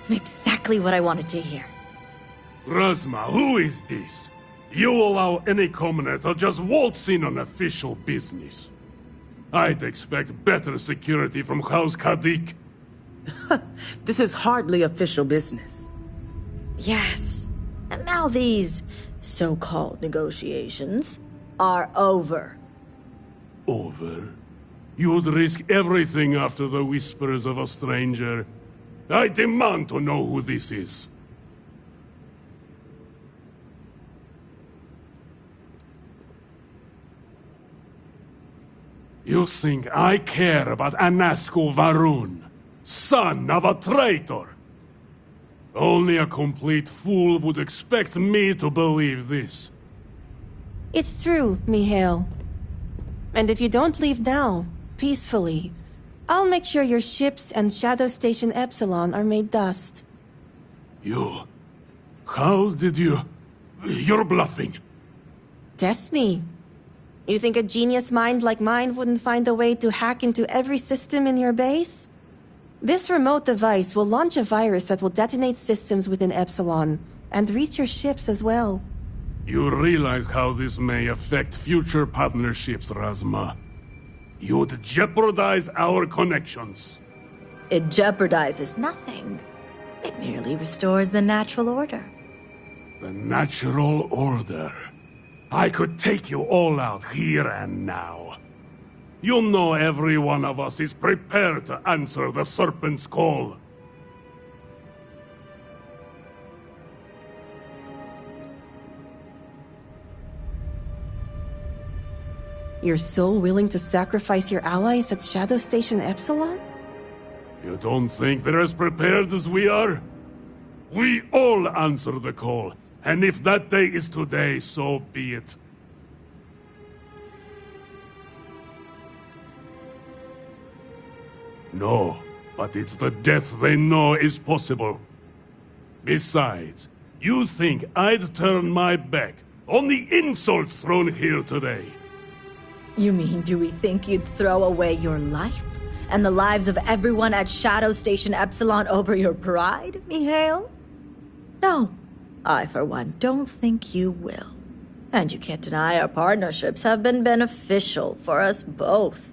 Exactly what I wanted to hear. Razma, who is this? You allow any commoner to just waltz in on official business. I'd expect better security from House Kadik. This is hardly official business. Yes. And now these so-called negotiations are over. Over? You'd risk everything after the whispers of a stranger. I demand to know who this is. You think I care about Anasco Varun, son of a traitor? Only a complete fool would expect me to believe this. It's true, Mihail. And if you don't leave now, peacefully, I'll make sure your ships and Shadow Station Epsilon are made dust. You... How did you... You're bluffing. Test me. You think a genius mind like mine wouldn't find a way to hack into every system in your base? This remote device will launch a virus that will detonate systems within Epsilon, and reach your ships as well. You realize how this may affect future partnerships, Razma. You'd jeopardize our connections. It jeopardizes nothing. It merely restores the natural order. The natural order. I could take you all out here and now. You know every one of us is prepared to answer the Serpent's call. You're so willing to sacrifice your allies at Shadow Station Epsilon? You don't think they're as prepared as we are? We all answer the call, and if that day is today, so be it. No, but it's the death they know is possible. Besides, you think I'd turn my back on the insults thrown here today? You mean, do we think you'd throw away your life and the lives of everyone at Shadow Station Epsilon over your pride, Mihail? No, I for one don't think you will. And you can't deny our partnerships have been beneficial for us both.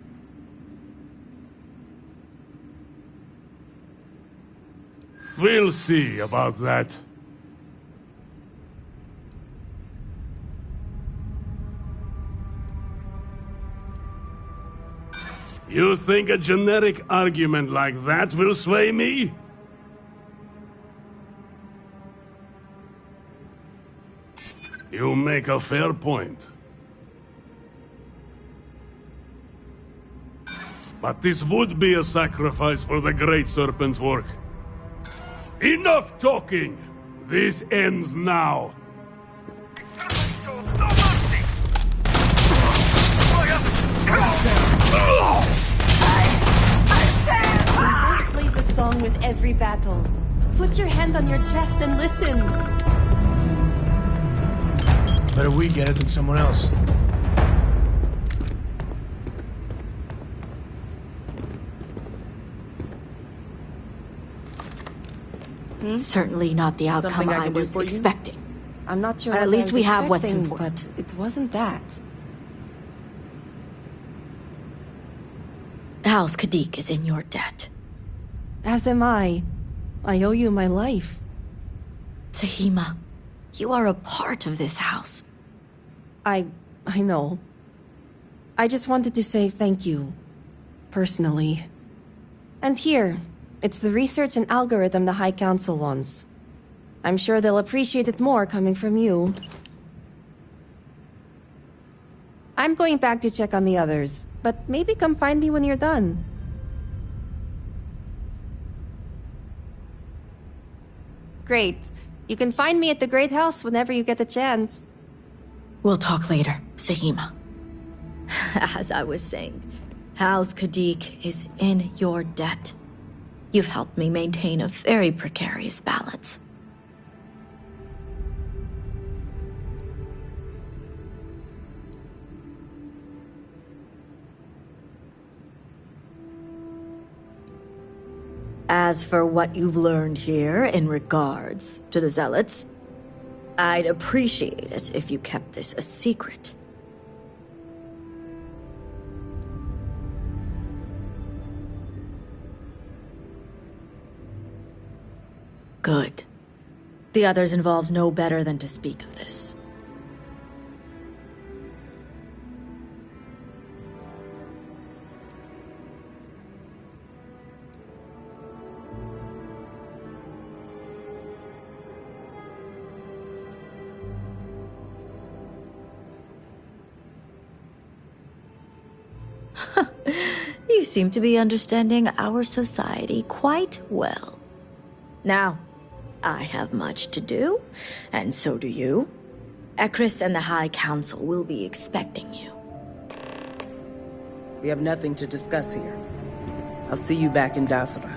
We'll see about that. You think a generic argument like that will sway me? You make a fair point. But this would be a sacrifice for the Great Serpent's work. Enough talking! This ends now. Plays a song with every battle. Put your hand on your chest and listen. Better we get it than someone else. Certainly not the outcome Something I I can do was for you? expecting. I'm not sure At what least I was we have what's expecting, important. but it wasn't that. House Kadik is in your debt. As am I. I owe you my life. Sahima, you are a part of this house. I know. I just wanted to say thank you. Personally. And here, it's the research and algorithm the High Council wants. I'm sure they'll appreciate it more coming from you. I'm going back to check on the others, but maybe come find me when you're done. Great. You can find me at the Great House whenever you get the chance. We'll talk later, Sahima. As I was saying, House Kadik is in your debt. You've helped me maintain a very precarious balance. As for what you've learned here in regards to the Zealots, I'd appreciate it if you kept this a secret. Good. The others involved know better than to speak of this. You seem to be understanding our society quite well. Now, I have much to do, and so do you. Ekris and the High Council will be expecting you. We have nothing to discuss here. I'll see you back in Dasara.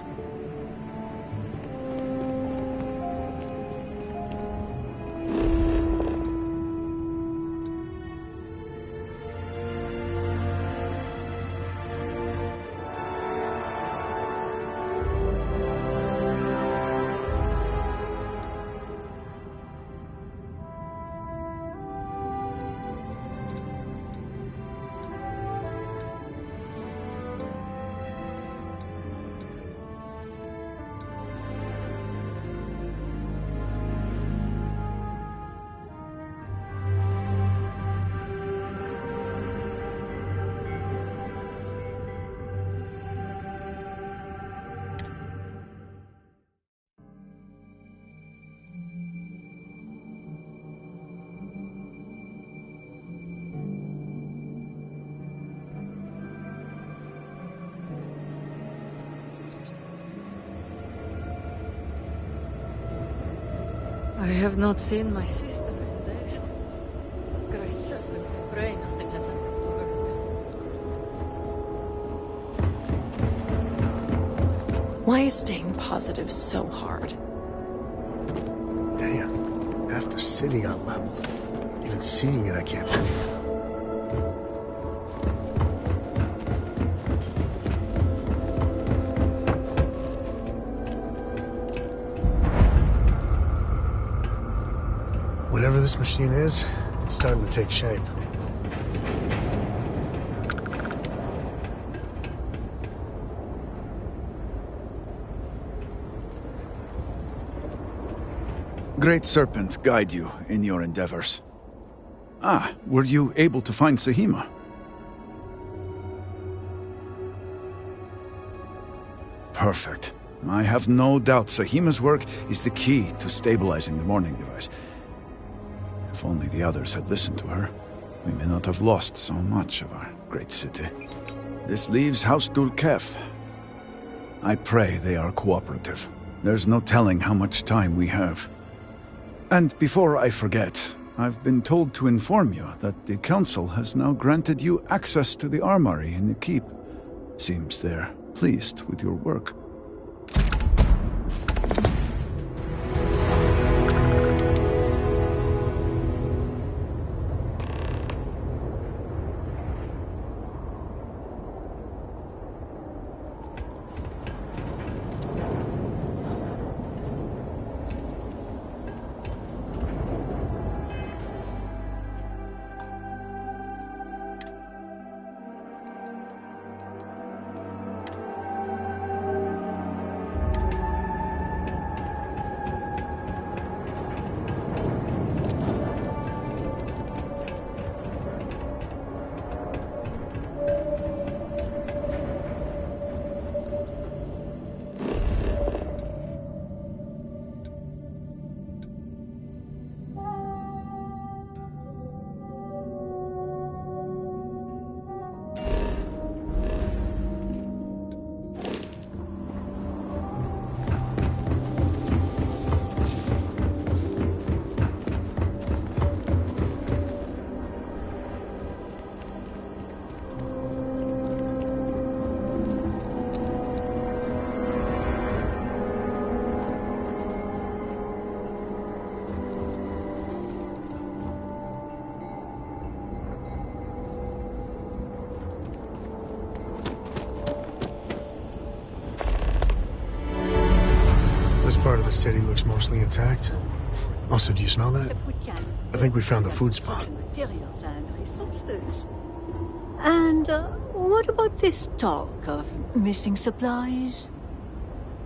I have not seen my sister in days. Great serpent, I pray nothing has happened to her. Why is staying positive so hard? Damn. Half the city got leveled. Even seeing it, I can't believe it. Whatever this machine is, it's starting to take shape. Great Serpent guide you in your endeavors. Ah, were you able to find Sahima? Perfect. I have no doubt Sahima's work is the key to stabilizing the warning device. If only the others had listened to her, we may not have lost so much of our great city. This leaves House Durkef. I pray they are cooperative. There's no telling how much time we have. And before I forget, I've been told to inform you that the Council has now granted you access to the armory in the keep. Seems they're pleased with your work. part of the city looks mostly intact. Also, do you smell that? I think we found a food spot. Materials and resources. And what about this talk of missing supplies?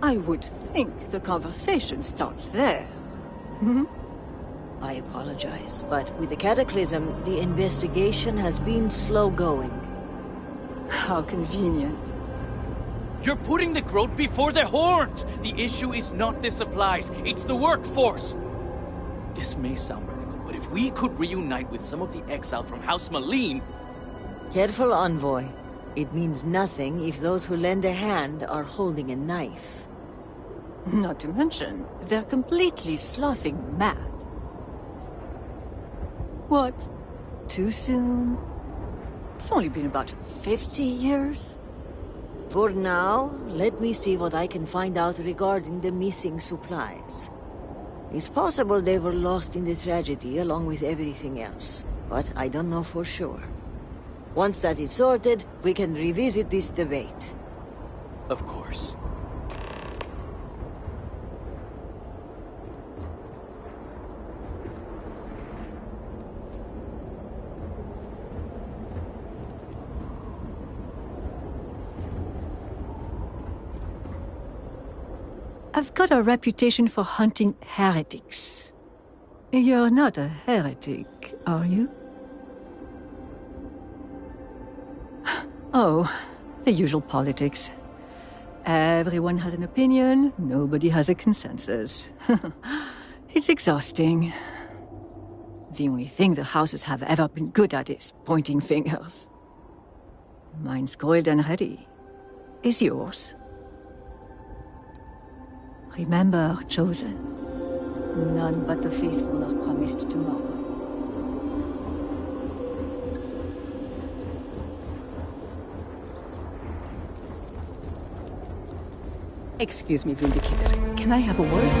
I would think the conversation starts there. I apologize, but with the cataclysm, the investigation has been slow going. How convenient. You're putting the growth before the horns! The issue is not the supplies, it's the workforce! This may sound radical, but if we could reunite with some of the exile from House Malene... Careful, Envoy. It means nothing if those who lend a hand are holding a knife. Not to mention, they're completely sloughing mad. What? Too soon? It's only been about 50 years. For now, let me see what I can find out regarding the missing supplies. It's possible they were lost in the tragedy along with everything else, but I don't know for sure. Once that is sorted, we can revisit this debate. Of course. I've got a reputation for hunting heretics. You're not a heretic, are you? Oh, the usual politics. Everyone has an opinion, nobody has a consensus. It's exhausting. The only thing the houses have ever been good at is pointing fingers. Mine's coiled and ready. Is yours? Remember, Chosen. None but the faithful are promised tomorrow. Excuse me, Vindicator. Can I have a word?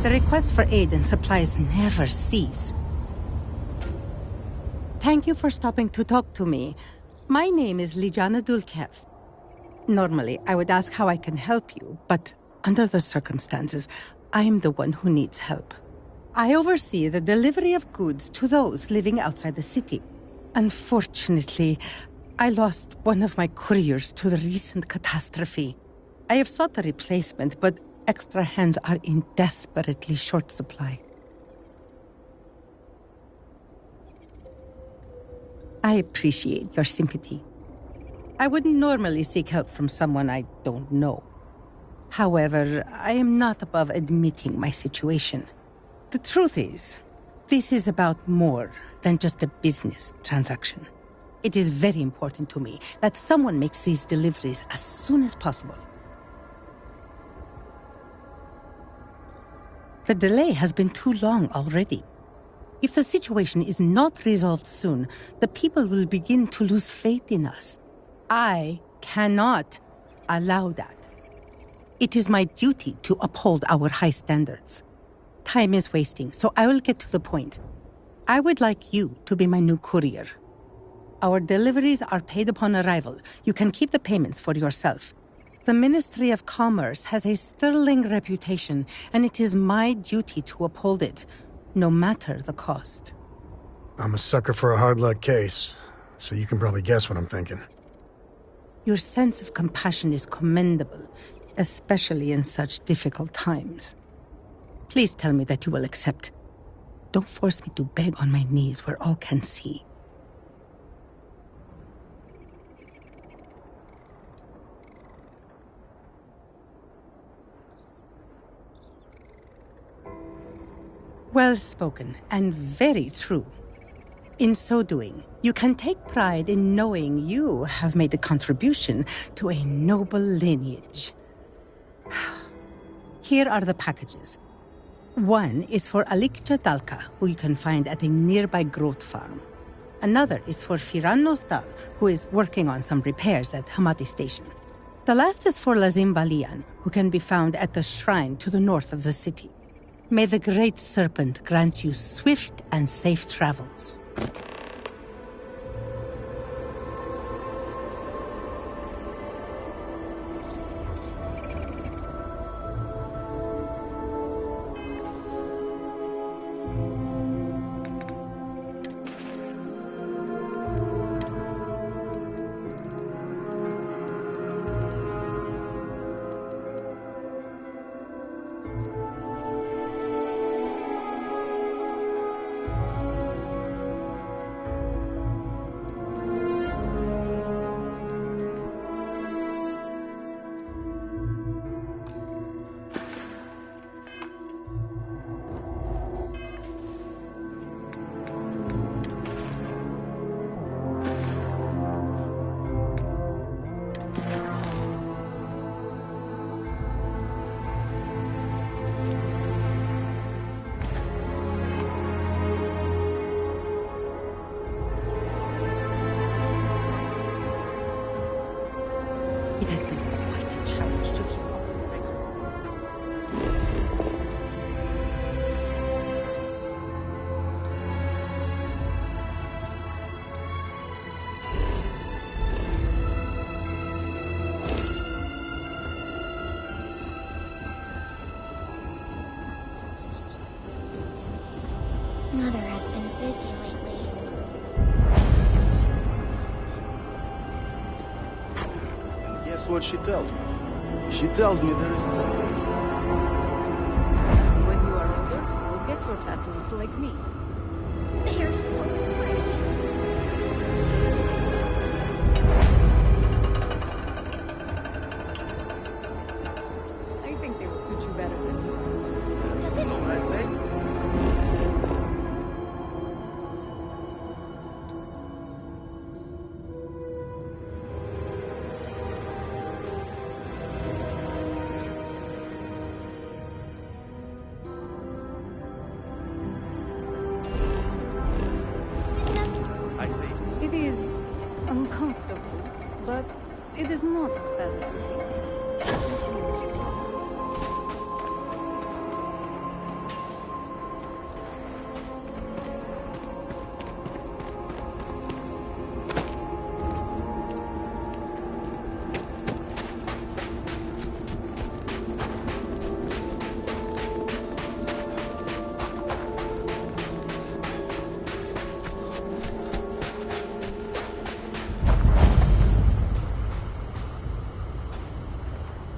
The requests for aid and supplies never cease. Thank you for stopping to talk to me. My name is Lijana Dulkev. Normally, I would ask how I can help you, but under the circumstances, I am the one who needs help. I oversee the delivery of goods to those living outside the city. Unfortunately, I lost one of my couriers to the recent catastrophe. I have sought a replacement, but extra hands are in desperately short supply. I appreciate your sympathy. I wouldn't normally seek help from someone I don't know. However, I am not above admitting my situation. The truth is, this is about more than just a business transaction. It is very important to me that someone makes these deliveries as soon as possible. The delay has been too long already. If the situation is not resolved soon, the people will begin to lose faith in us. I cannot allow that. It is my duty to uphold our high standards. Time is wasting, so I will get to the point. I would like you to be my new courier. Our deliveries are paid upon arrival. You can keep the payments for yourself. The Ministry of Commerce has a sterling reputation, and it is my duty to uphold it, no matter the cost. I'm a sucker for a hard luck case, so you can probably guess what I'm thinking. Your sense of compassion is commendable, especially in such difficult times. Please tell me that you will accept. Don't force me to beg on my knees where all can see. Well spoken, and very true. In so doing, you can take pride in knowing you have made a contribution to a noble lineage. Here are the packages. One is for Alikcha Dalka, who you can find at a nearby growth farm. Another is for Firan Nostal, who is working on some repairs at Hamati Station. The last is for Lazim Balian, who can be found at the shrine to the north of the city. May the Great Serpent grant you swift and safe travels. It has been quite a challenge to keep up with records. Mother has been busy lately. And guess what she tells me? She tells me there is somebody else. And when you are older, you'll get your tattoos like me. They are so pretty. I think they will suit you better than me. Does it? Know what I say? I say. It is uncomfortable, but it is not as bad as you think.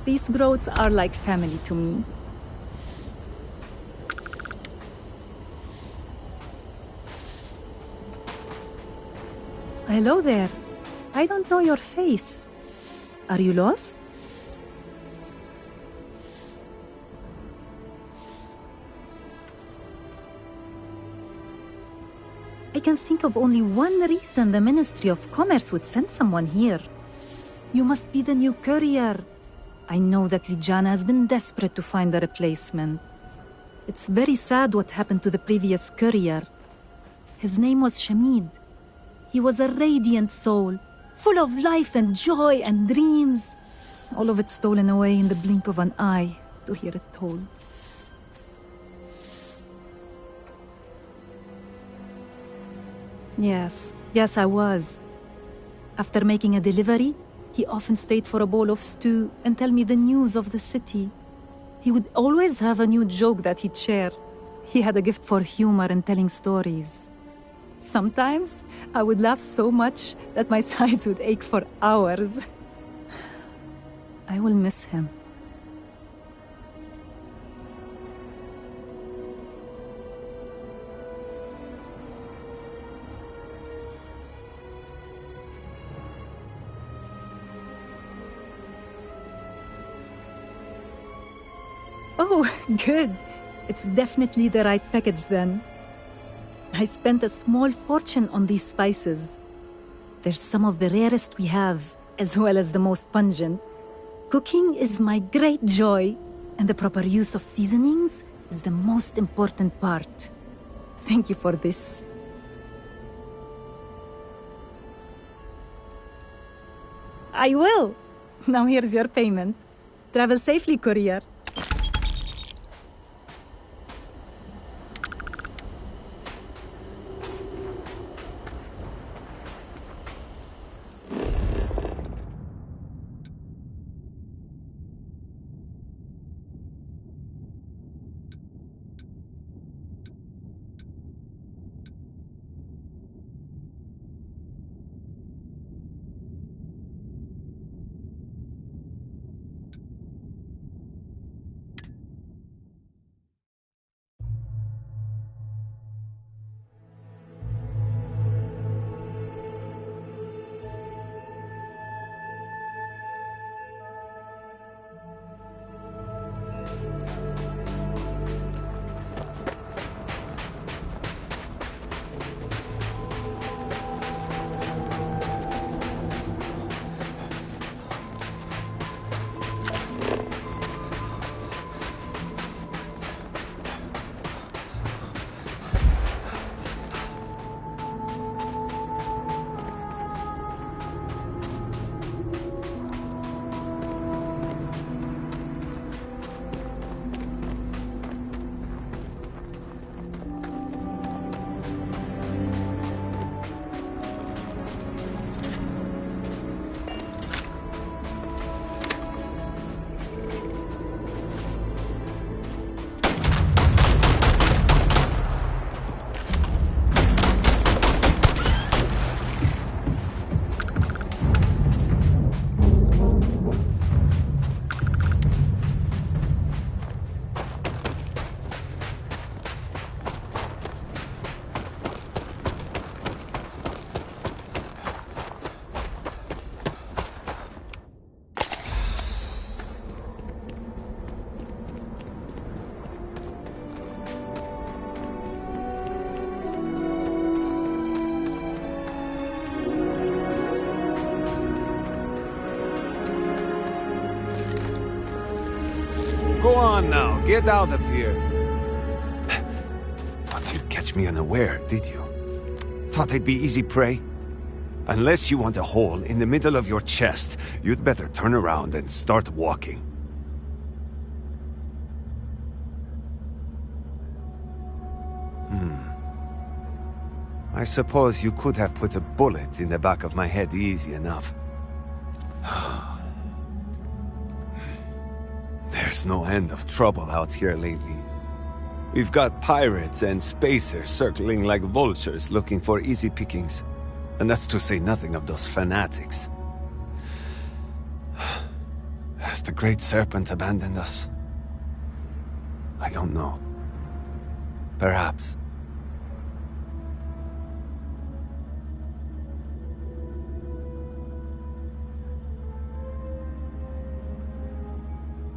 These growths are like family to me. Hello there. I don't know your face. Are you lost? I can think of only one reason the Ministry of Commerce would send someone here. You must be the new courier. I know that Lijana has been desperate to find a replacement. It's very sad what happened to the previous courier. His name was Shamid. He was a radiant soul, full of life and joy and dreams. All of it stolen away in the blink of an eye, to hear it told. Yes, I was. After making a delivery, he often stayed for a bowl of stew and tell me the news of the city. He would always have a new joke that he'd share. He had a gift for humor and telling stories. Sometimes I would laugh so much that my sides would ache for hours. I will miss him. Oh, good. It's definitely the right package then. I spent a small fortune on these spices. They're some of the rarest we have, as well as the most pungent. Cooking is my great joy, and the proper use of seasonings is the most important part. Thank you for this. I will. Now here's your payment. Travel safely, courier. Go on now, get out of here. Thought you'd catch me unaware, did you? Thought I'd be easy prey? Unless you want a hole in the middle of your chest, you'd better turn around and start walking. I suppose you could have put a bullet in the back of my head easy enough. There's no end of trouble out here lately. We've got pirates and spacers circling like vultures looking for easy pickings. And that's to say nothing of those fanatics. Has the Great Serpent abandoned us? I don't know. Perhaps.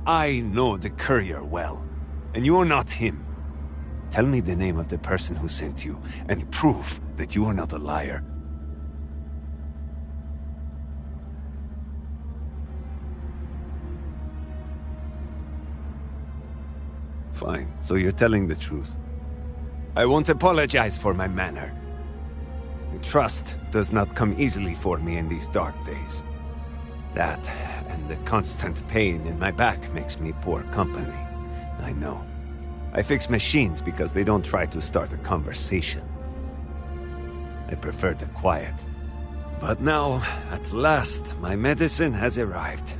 I know the courier well, and you're not him. Tell me the name of the person who sent you, and prove that you are not a liar. Fine, so you're telling the truth. I won't apologize for my manner. Trust does not come easily for me in these dark days. That, and the constant pain in my back makes me poor company. I know. I fix machines because they don't try to start a conversation. I prefer the quiet. But now, at last, my medicine has arrived.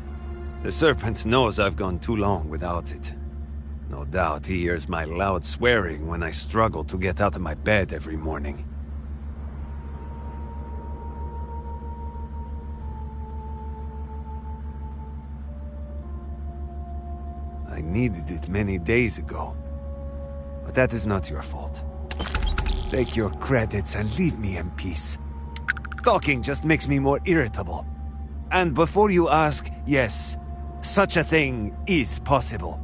The Serpent knows I've gone too long without it. No doubt he hears my loud swearing when I struggle to get out of my bed every morning. I needed it many days ago. But that is not your fault. Take your credits and leave me in peace. Talking just makes me more irritable. And before you ask, yes, such a thing is possible.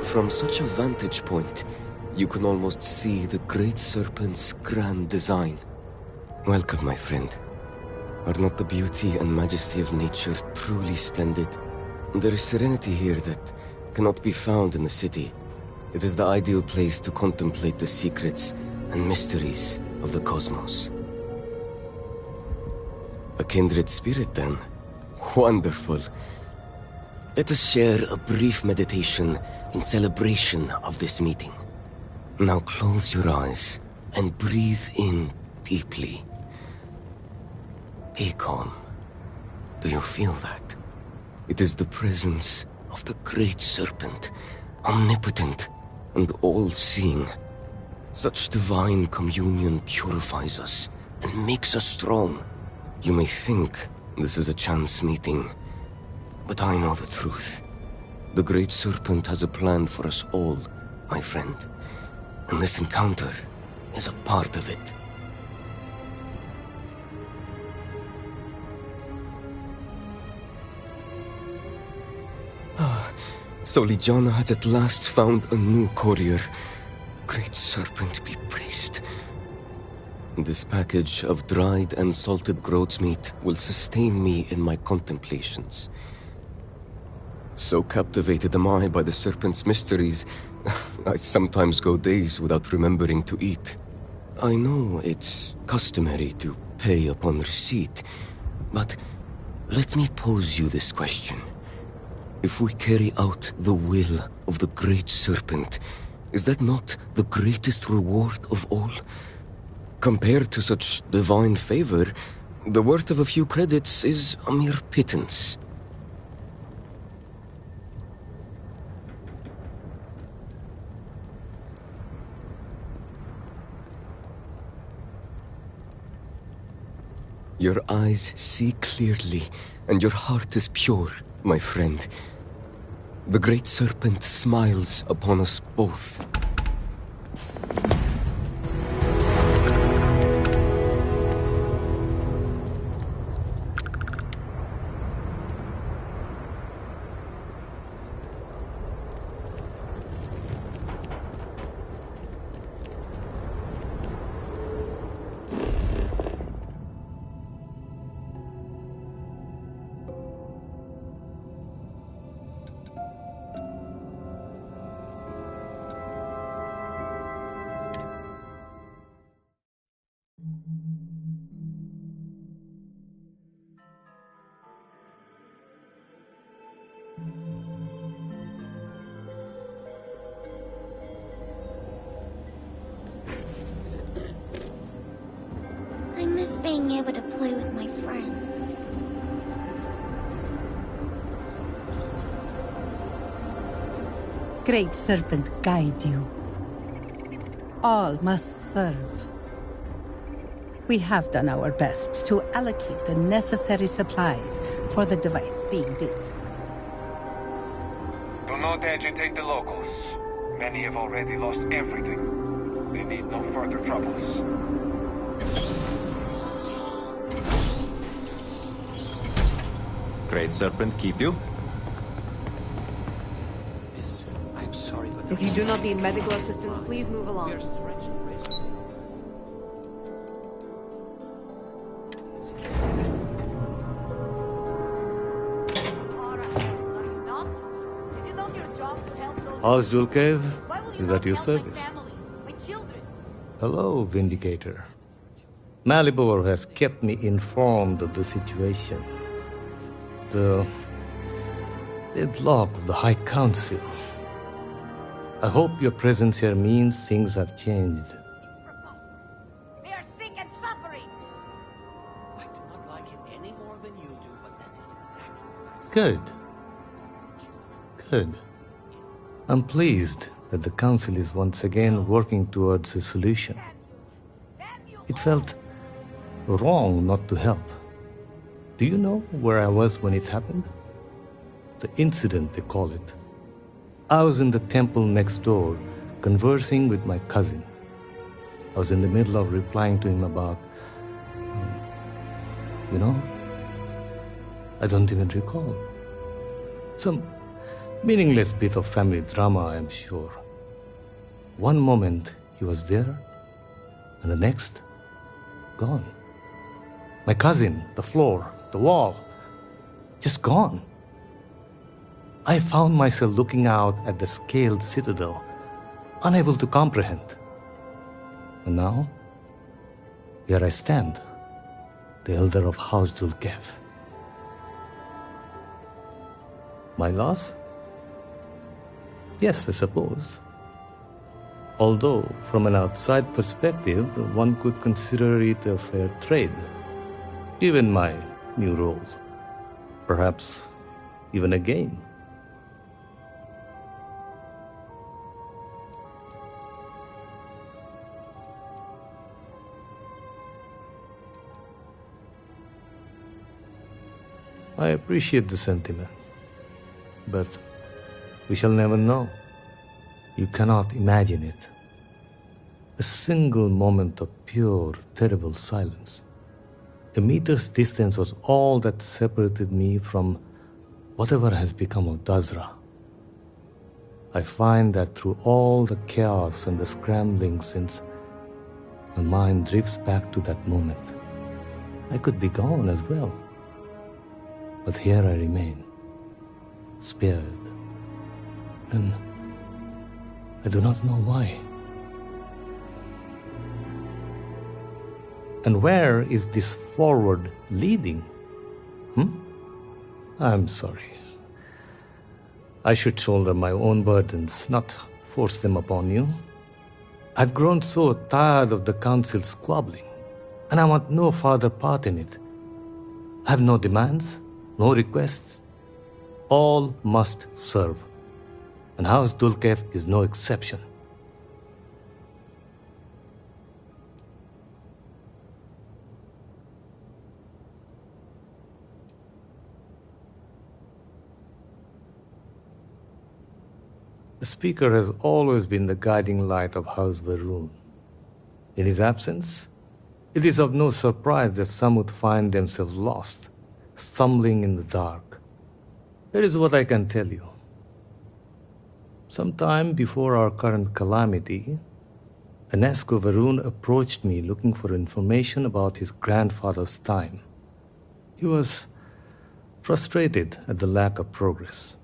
From such a vantage point, you can almost see the Great Serpent's grand design. Welcome, my friend. Are not the beauty and majesty of nature truly splendid? There is serenity here that cannot be found in the city. It is the ideal place to contemplate the secrets and mysteries of the cosmos. A kindred spirit, then? Wonderful. Let us share a brief meditation in celebration of this meeting. Now close your eyes and breathe in deeply. Be calm. Do you feel that? It is the presence of the Great Serpent, omnipotent and all-seeing. Such divine communion purifies us and makes us strong. You may think this is a chance meeting, but I know the truth. The Great Serpent has a plan for us all, my friend, and this encounter is a part of it. So Ligiana has at last found a new courier. Great Serpent be praised. This package of dried and salted groat's meat will sustain me in my contemplations. So captivated am I by the Serpent's mysteries, I sometimes go days without remembering to eat. I know it's customary to pay upon receipt, but let me pose you this question. If we carry out the will of the Great Serpent, is that not the greatest reward of all? Compared to such divine favor, the worth of a few credits is a mere pittance. Your eyes see clearly, and your heart is pure, my friend. The Great Serpent smiles upon us both. I miss being able to play with my friends. Great Serpent guide you. All must serve. We have done our best to allocate the necessary supplies for the device being built. Do not agitate the locals. Many have already lost everything. They need no further troubles. Great Serpent keep you? Miss, I'm sorry, but If you do not need medical assistance, please move along. There's threats and risks. How's Jewel Cave? Is at your service. Hello, Vindicator. Malibor has kept me informed of the situation. The deadlock of the High Council. I hope your presence here means things have changed. We are sick and suffering. I do not like him any more than you do, but that is exactly what I was Good. Good. I'm pleased that the Council is once again working towards a solution. It felt wrong not to help. Do you know where I was when it happened? The incident, they call it. I was in the temple next door, conversing with my cousin. I was in the middle of replying to him about... I don't even recall. Some Meaningless bit of family drama, I am sure. One moment he was there, and the next, gone. My cousin, the floor, the wall, just gone. I found myself looking out at the scaled citadel, unable to comprehend. And now, here I stand, the elder of House Dulkev. My loss? Yes, I suppose. Although, from an outside perspective, one could consider it a fair trade, given my new role. Perhaps even a gain. I appreciate the sentiment, but we shall never know. You cannot imagine it. A single moment of pure, terrible silence. A meter's distance was all that separated me from whatever has become of Dazra. I find that through all the chaos and the scrambling since, my mind drifts back to that moment. I could be gone as well. But here I remain, spared. And I do not know why. And where is this forward leading? I'm sorry. I should shoulder my own burdens, not force them upon you. I've grown so tired of the council squabbling, and I want no further part in it. I have no demands, no requests. All must serve. And House Dulkev is no exception. The speaker has always been the guiding light of House Varun. In his absence, it is of no surprise that some would find themselves lost, stumbling in the dark. Here is what I can tell you. Sometime before our current calamity, Enesco Varun approached me looking for information about his grandfather's time. He was frustrated at the lack of progress.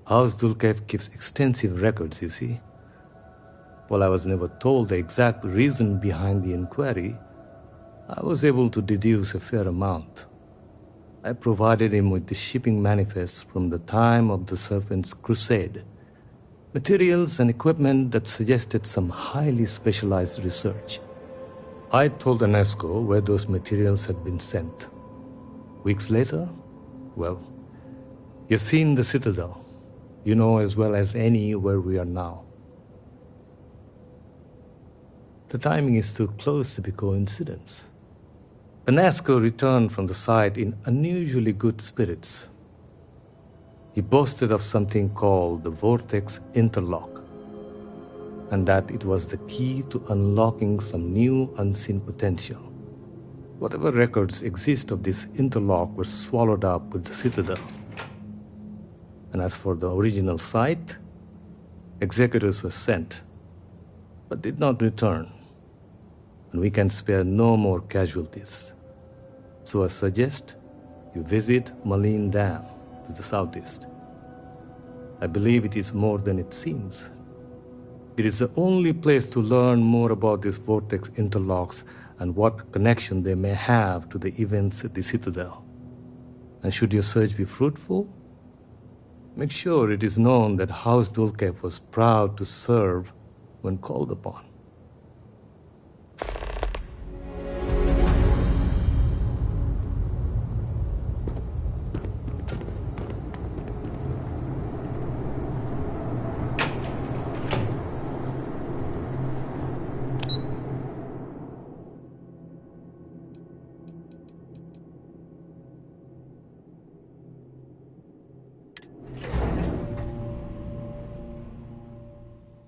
House Dulkev keeps extensive records, you see. While I was never told the exact reason behind the inquiry, I was able to deduce a fair amount. I provided him with the shipping manifests from the time of the Serpent's Crusade, materials and equipment that suggested some highly specialized research. I told Enesco where those materials had been sent. Weeks later, well, you've seen the Citadel. You know as well as any where we are now. The timing is too close to be coincidence. Enesco returned from the site in unusually good spirits. He boasted of something called the Vortex Interlock, and that it was the key to unlocking some new unseen potential. Whatever records exist of this interlock were swallowed up with the Citadel. And as for the original site, executors were sent, but did not return. And we can spare no more casualties. So I suggest you visit Malin Dam to the southeast. I believe it is more than it seems. It is the only place to learn more about these vortex interlocks and what connection they may have to the events at the Citadel. And should your search be fruitful, make sure it is known that House Dulkev was proud to serve when called upon.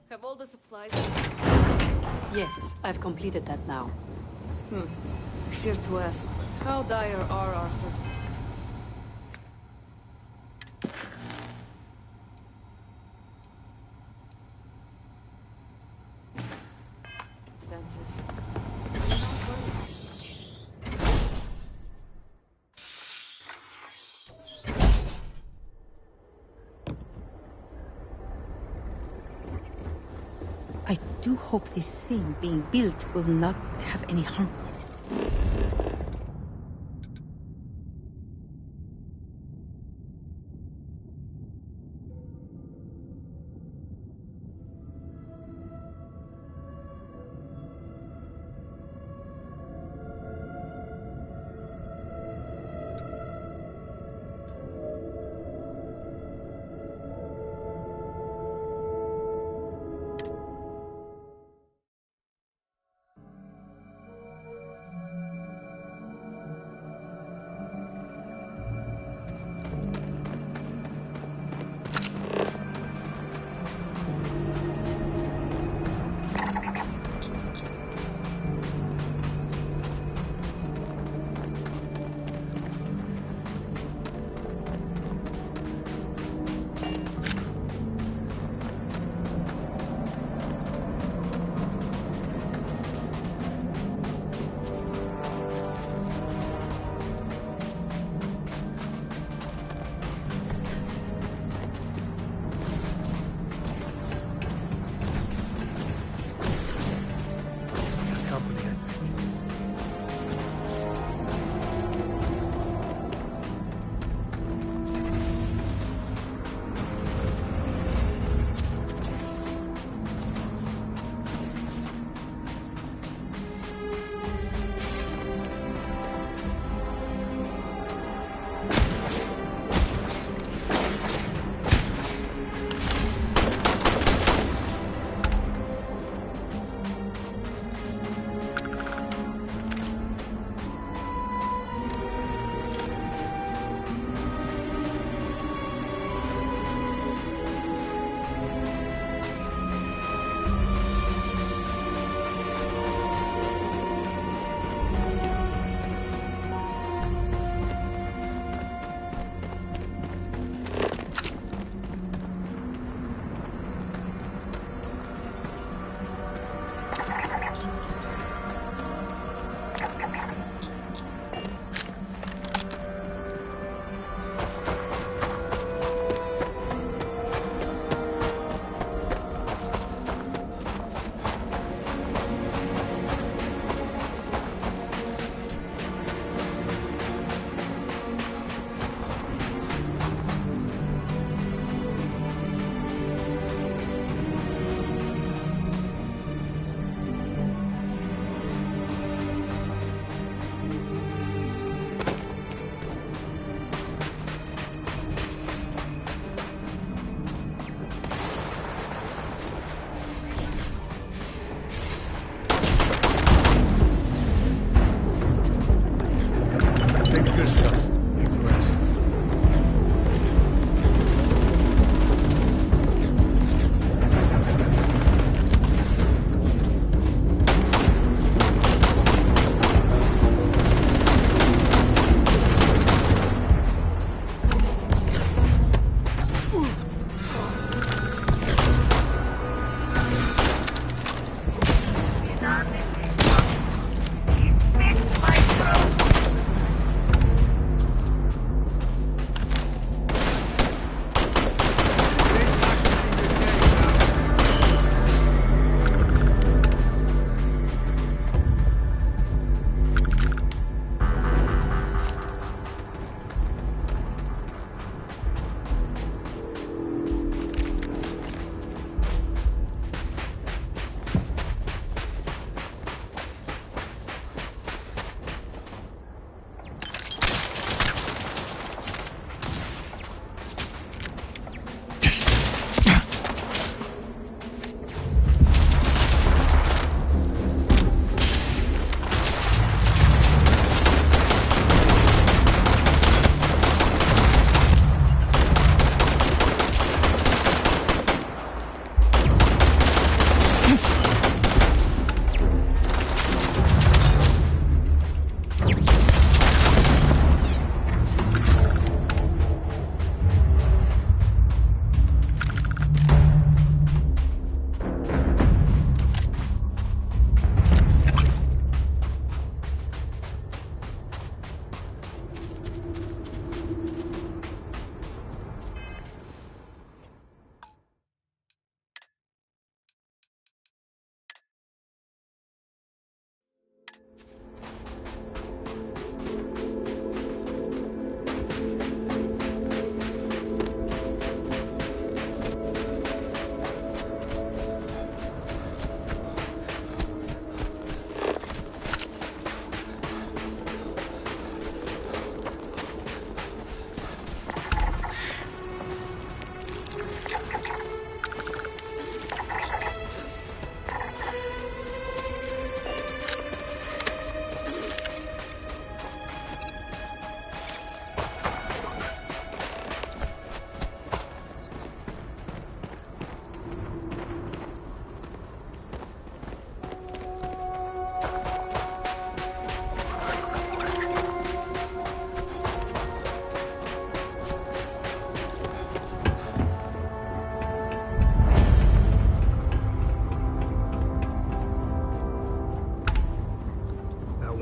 Have all the supplies? Yes, I've completed that now. I fear to ask, how dire are our circumstances? consequences. I do hope this thing being built will not have any harm.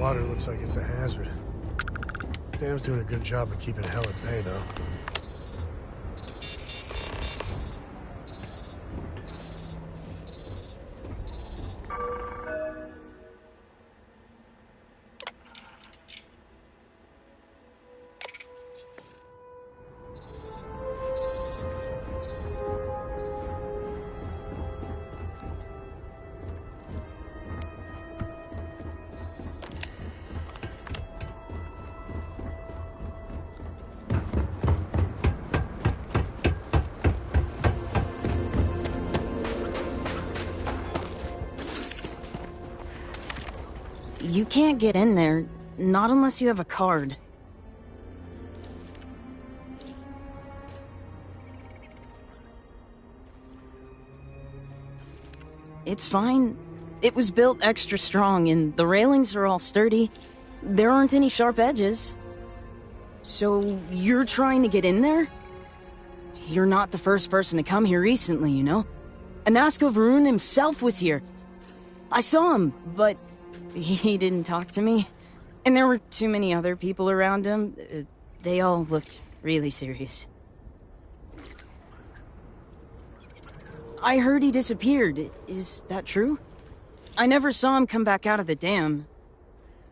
water looks like it's a hazard. Dam's doing a good job of keeping hell at bay, though. You can't get in there, not unless you have a card. It's fine. It was built extra strong, and the railings are all sturdy. There aren't any sharp edges. So, you're trying to get in there? You're not the first person to come here recently, you know? Anasco Varun himself was here. I saw him, but he didn't talk to me. And there were too many other people around him. They all looked really serious. I heard he disappeared. Is that true? I never saw him come back out of the dam.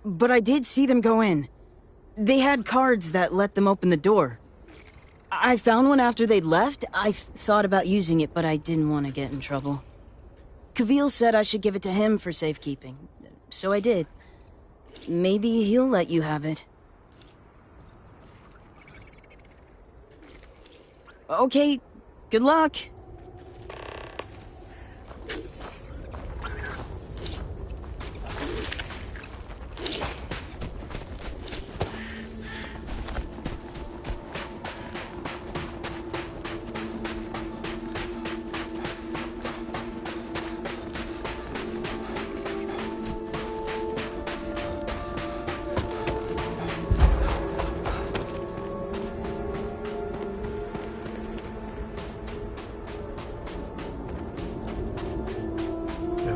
But I did see them go in. They had cards that let them open the door. I found one after they'd left. I thought about using it, but I didn't want to get in trouble. Kavil said I should give it to him for safekeeping. So I did. Maybe he'll let you have it. Okay, good luck.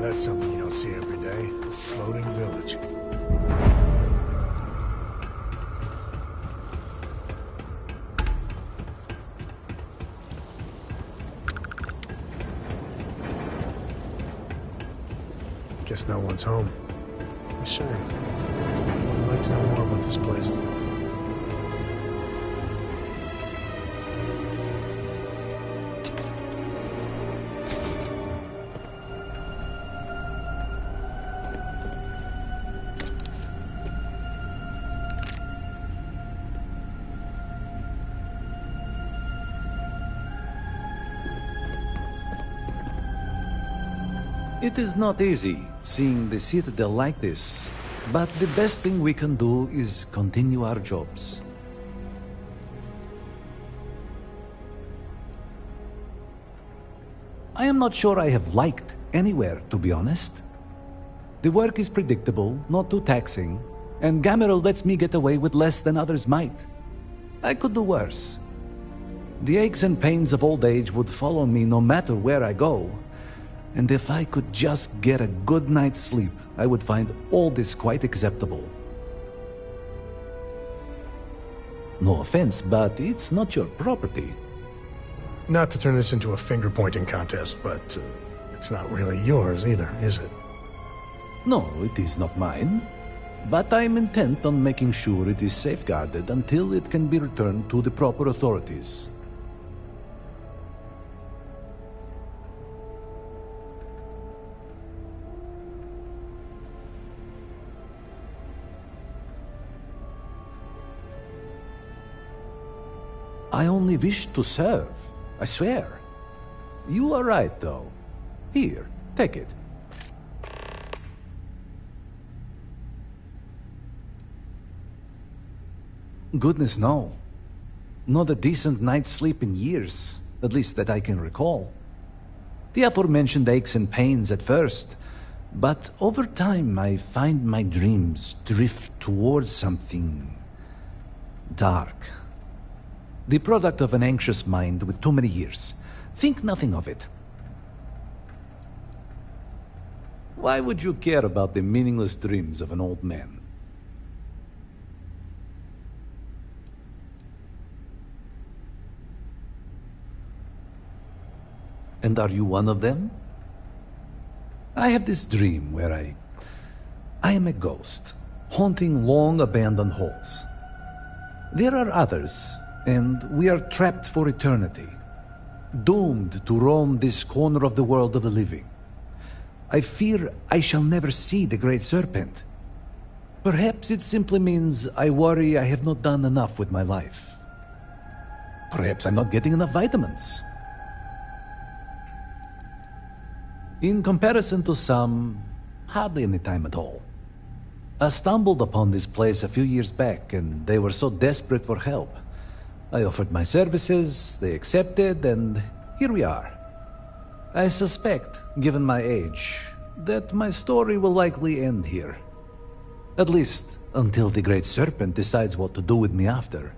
That's something you don't see every day. A floating village. Guess no one's home. A shame. I'd like to know more about this place. It is not easy, seeing the Citadel like this, but the best thing we can do is continue our jobs. I am not sure I have liked anywhere, to be honest. The work is predictable, not too taxing, and Gamerel lets me get away with less than others might. I could do worse. The aches and pains of old age would follow me no matter where I go. And if I could just get a good night's sleep, I would find all this quite acceptable. No offense, but it's not your property. Not to turn this into a finger-pointing contest, but it's not really yours either, is it? No, it is not mine. But I'm intent on making sure it is safeguarded until it can be returned to the proper authorities. I only wish to serve, I swear. You are right, though. Here, take it. Goodness, no. Not a decent night's sleep in years, at least that I can recall. The aforementioned aches and pains at first, but over time I find my dreams drift towards something dark. The product of an anxious mind with too many years. Think nothing of it. Why would you care about the meaningless dreams of an old man? And are you one of them? I have this dream where I am a ghost, haunting long-abandoned halls. There are others, and we are trapped for eternity, doomed to roam this corner of the world of the living. I fear I shall never see the Great Serpent. Perhaps it simply means I worry I have not done enough with my life. Perhaps I'm not getting enough vitamins. In comparison to some, hardly any time at all. I stumbled upon this place a few years back, and they were so desperate for help. I offered my services, they accepted, and here we are. I suspect, given my age, that my story will likely end here. At least, until the Great Serpent decides what to do with me after.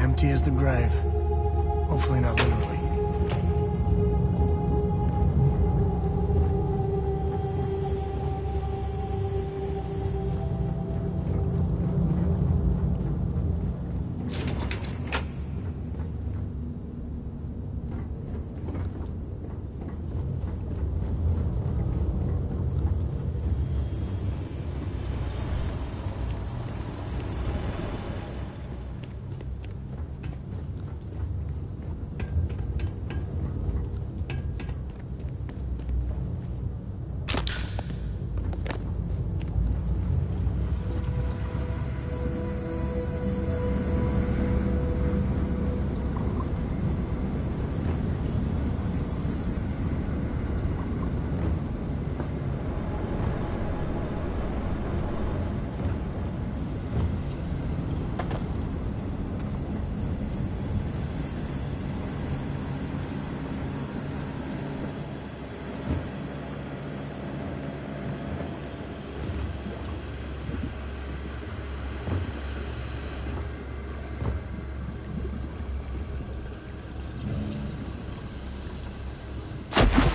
Empty as the grave. Hopefully not literally.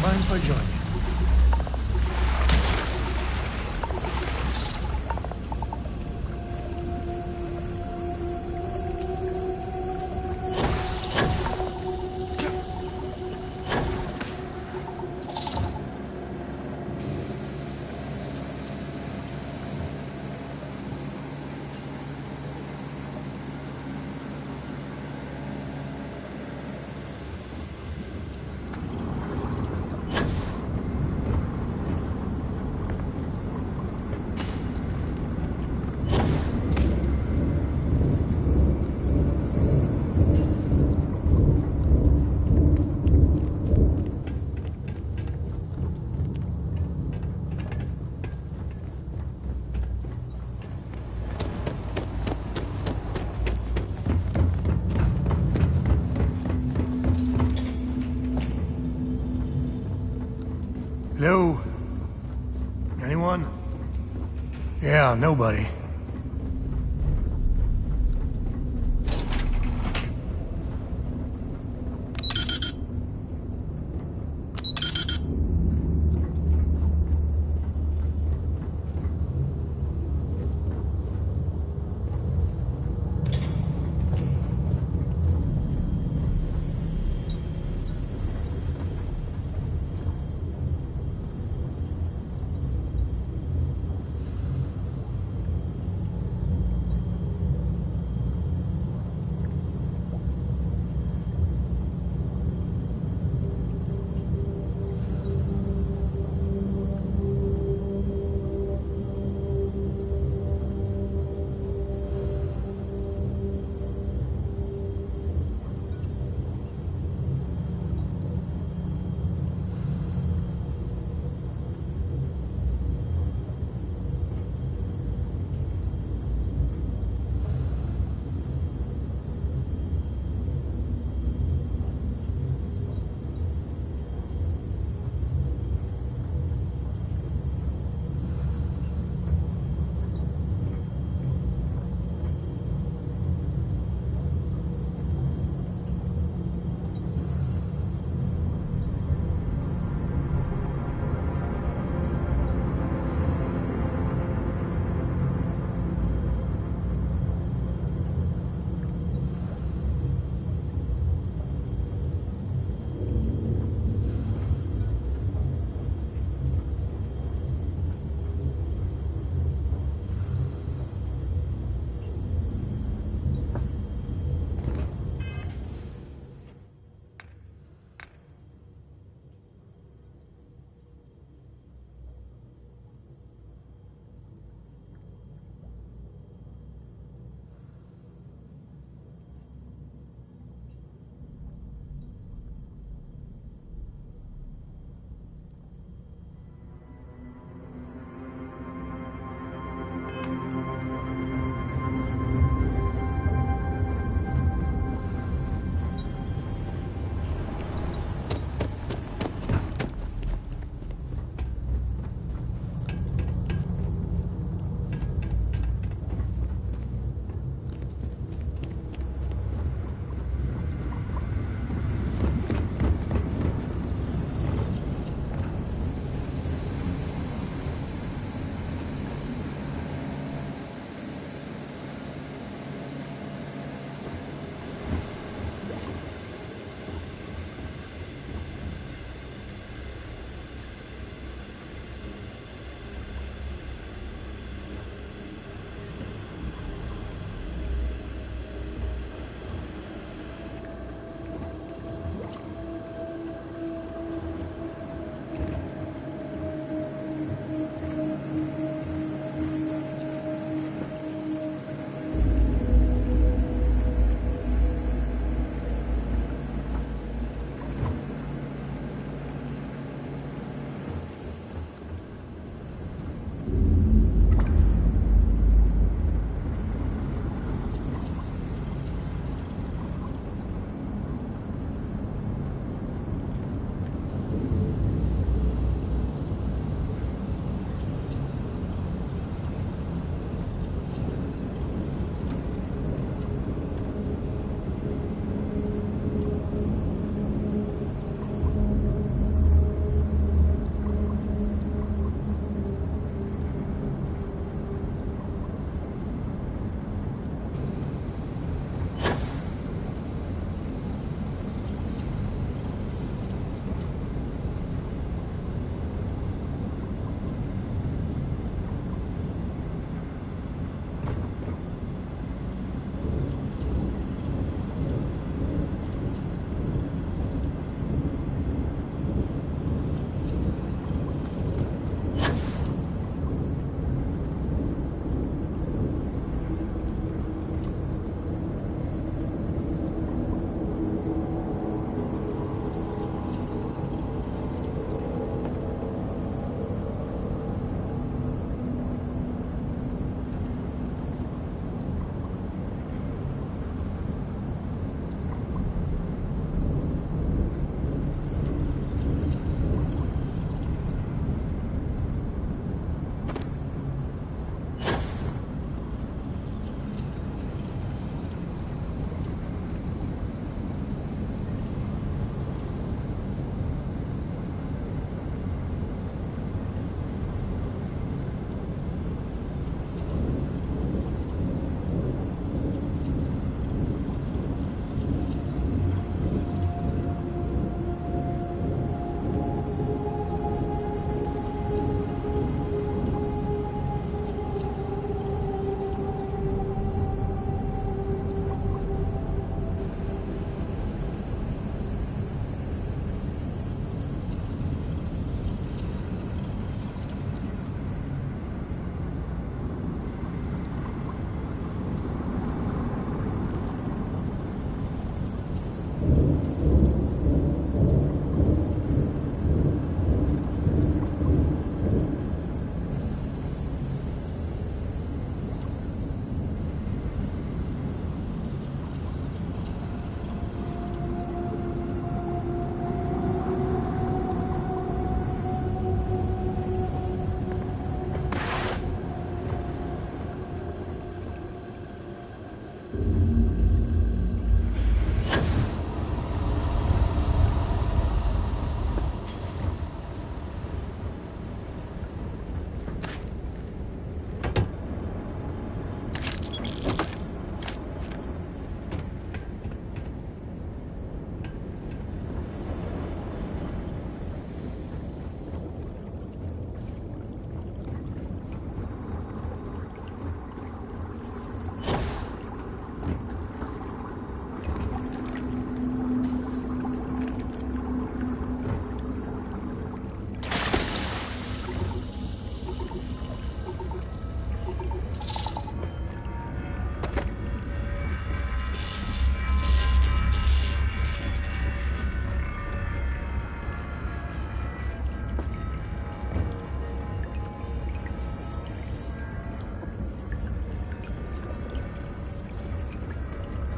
Mind if I join you? Hello? Anyone? Yeah, nobody.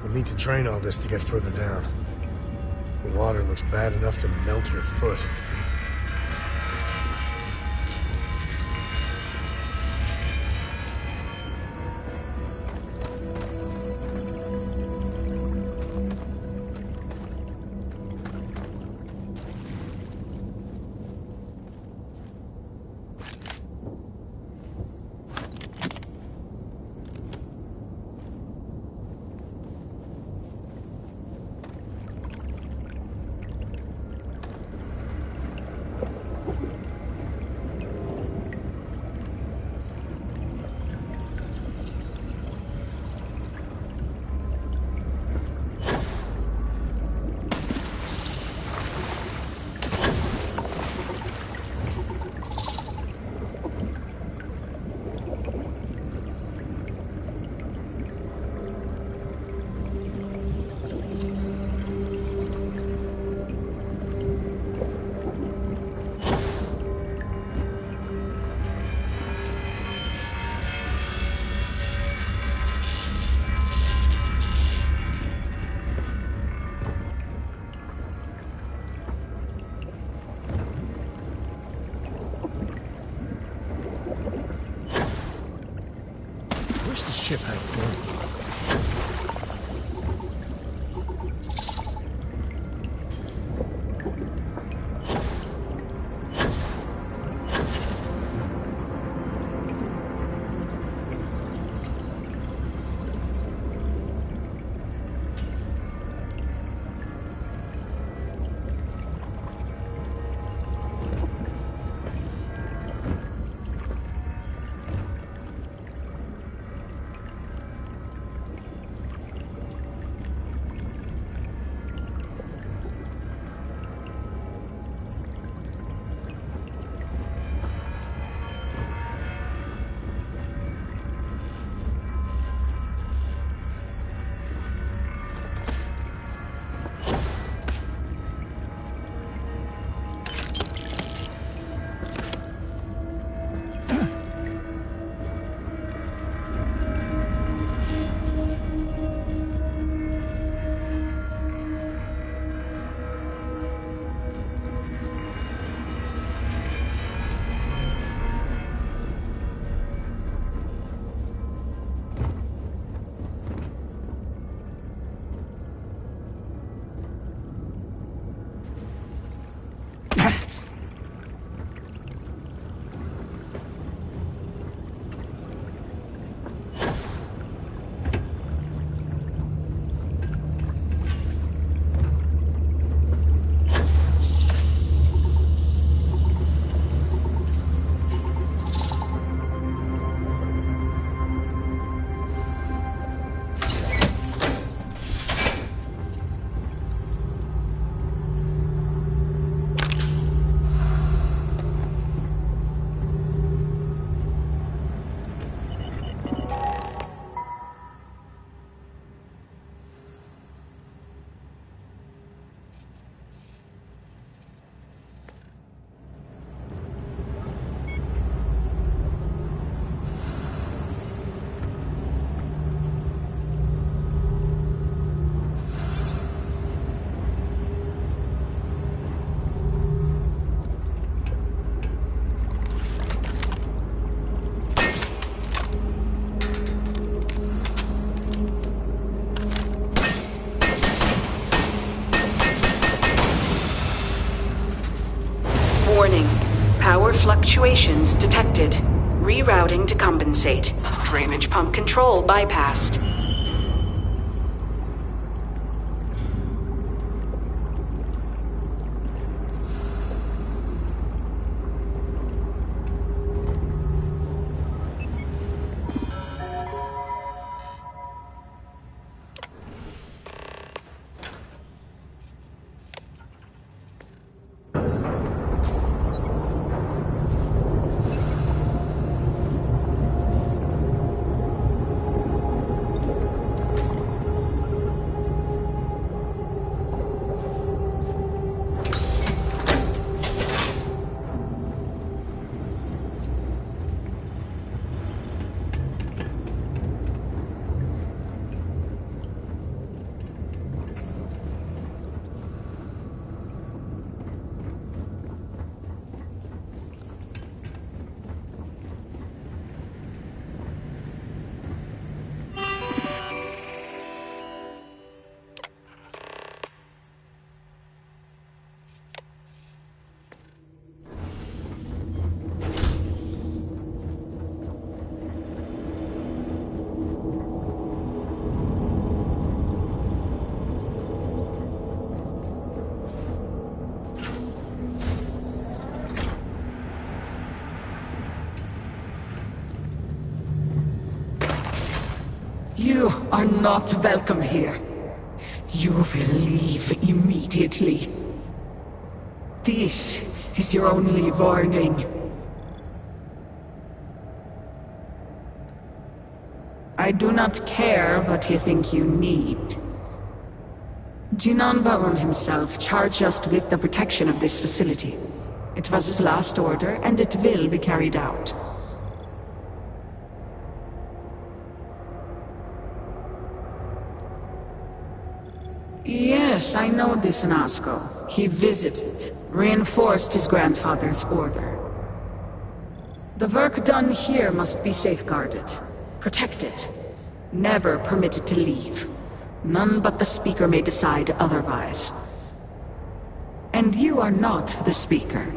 We'll need to drain all this to get further down. The water looks bad enough to melt your foot. Ship had a door. Warning. Power fluctuations detected. Rerouting to compensate. Drainage pump control bypassed. You are not welcome here. You will leave immediately. This is your only warning. I do not care what you think you need. Jinan Baron himself charged us with the protection of this facility. It was his last order, and it will be carried out. Yes, I know this Nazco. He visited, reinforced his grandfather's order. The work done here must be safeguarded, protected, never permitted to leave. None but the Speaker may decide otherwise. And you are not the Speaker.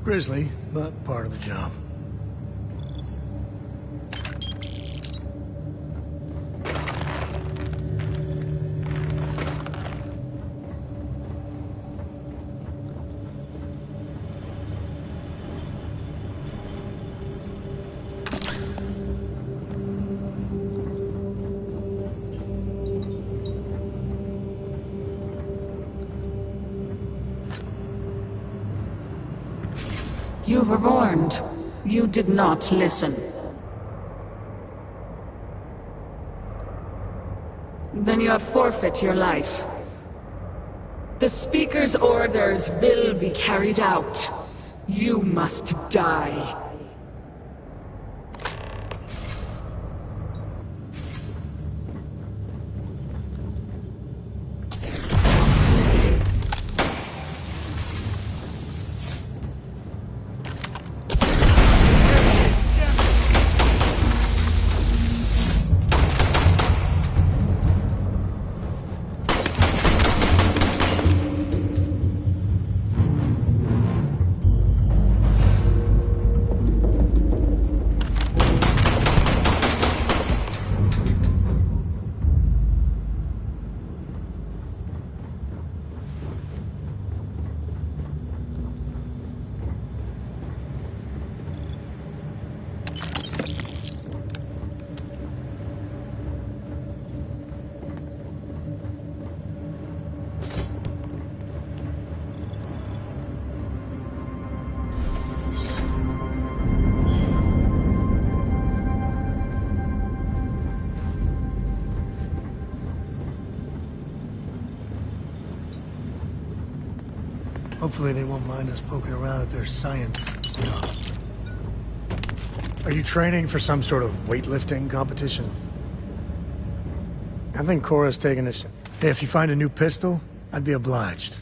Grisly, but part of the job. You were warned. You did not listen. Then you have forfeit your life. The Speaker's orders will be carried out. You must die. Hopefully they won't mind us poking around at their science stuff. Are you training for some sort of weightlifting competition? I think Cora's taking a shot. Hey, if you find a new pistol, I'd be obliged.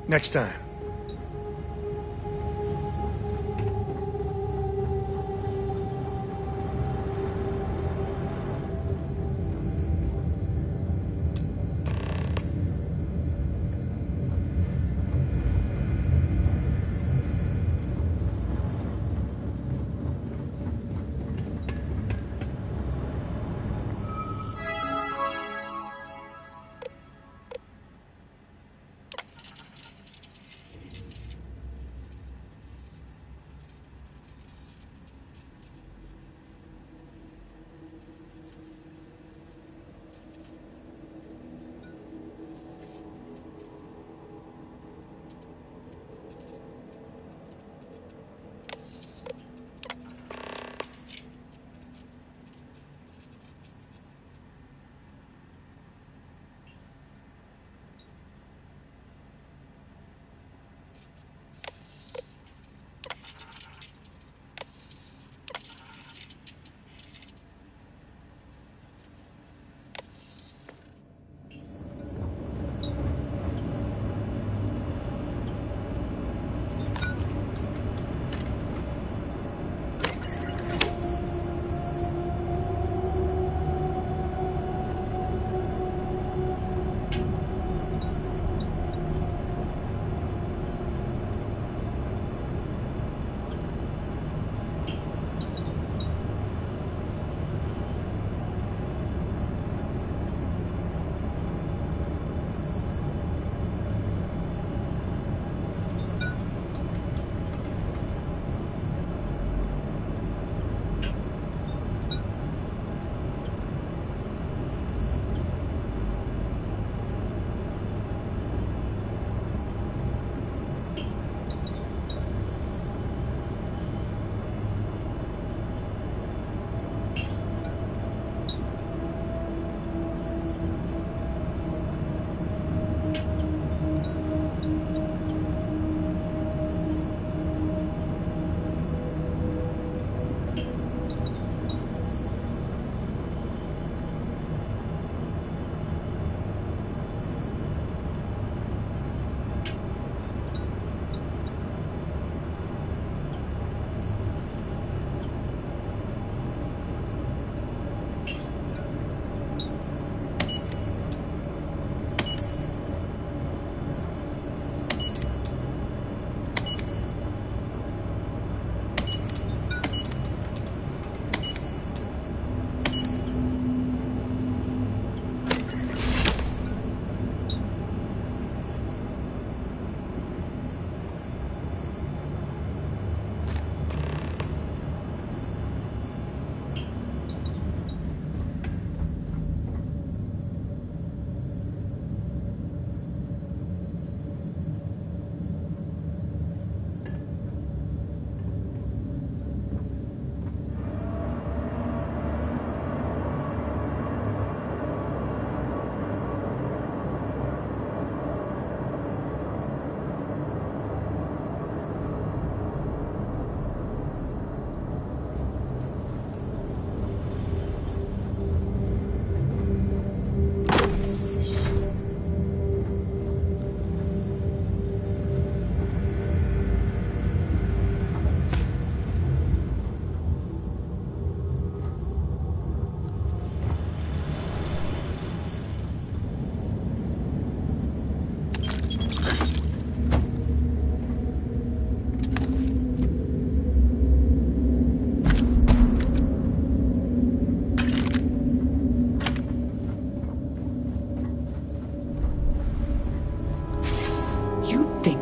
Next time.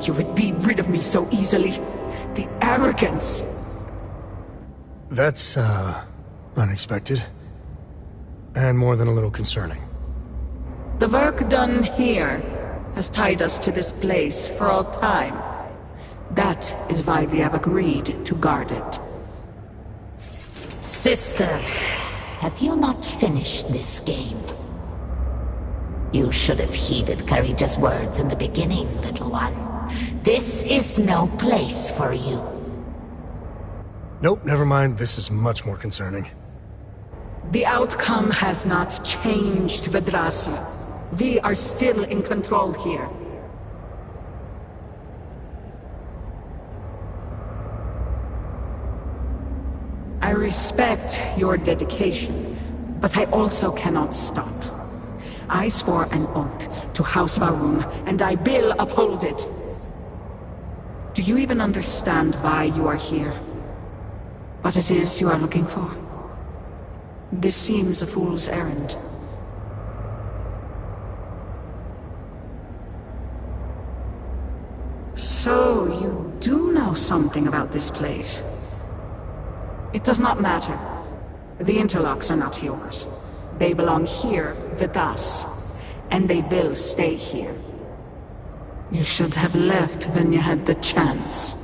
You would be rid of me so easily. The arrogance! That's, unexpected. And more than a little concerning. The work done here has tied us to this place for all time. That is why we have agreed to guard it. Sister, have you not finished this game? You should have heeded Courageous words in the beginning, little one. This is no place for you. Nope, never mind. This is much more concerning. The outcome has not changed, Vedrasa. We are still in control here. respect your dedication, but I also cannot stop. I swore an oath to House Varun, and I will uphold it. Do you even understand why you are here? What it is you are looking for? This seems a fool's errand. So, you do know something about this place. It does not matter. The interlocks are not yours. They belong here with us, and they will stay here. You should have left when you had the chance.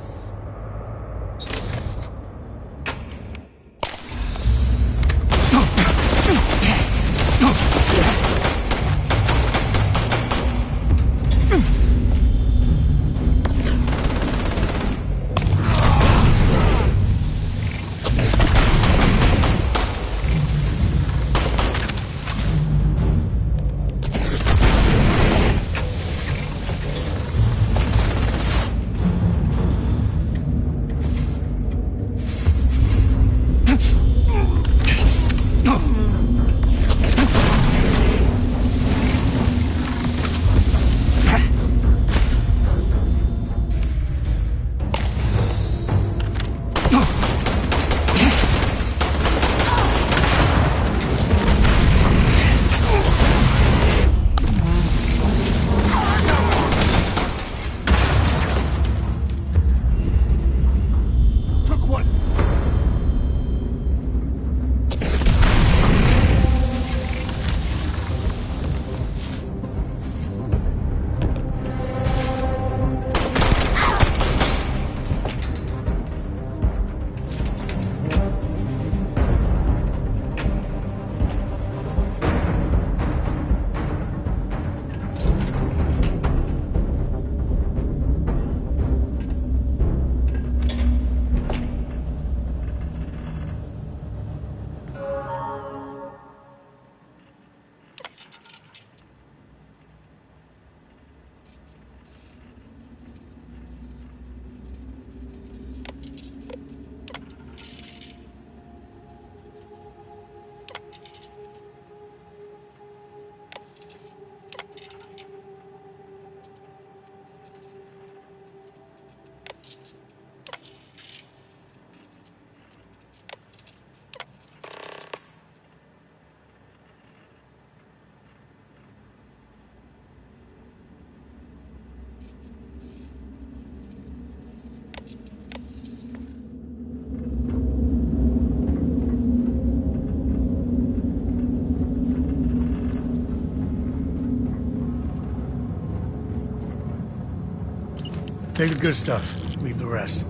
Take the good stuff, leave the rest.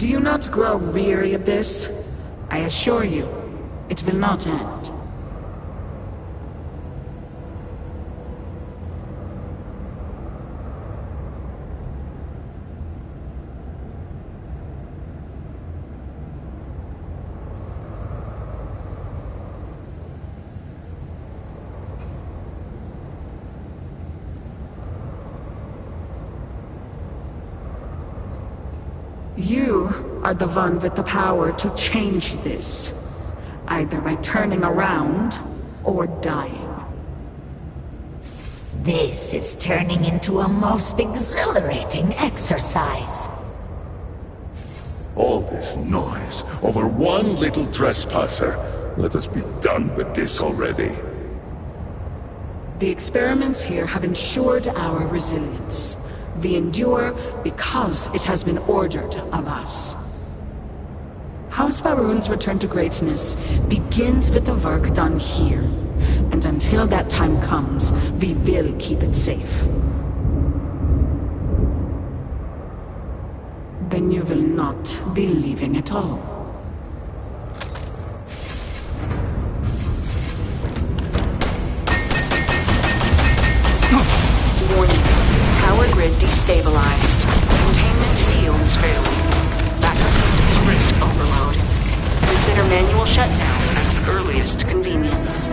Do you not grow weary of this? I assure you, it will not end. You are the one with the power to change this, either by turning around or dying. This is turning into a most exhilarating exercise. All this noise over one little trespasser. Let us be done with this already. The experiments here have ensured our resilience. We endure because it has been ordered of us. House Faroon's return to greatness begins with the work done here. And until that time comes, we will keep it safe. Then you will not be leaving at all. Warning. Power grid destabilized. Containment fields failing. Backup systems risk overload. Consider manual shutdown at the earliest convenience.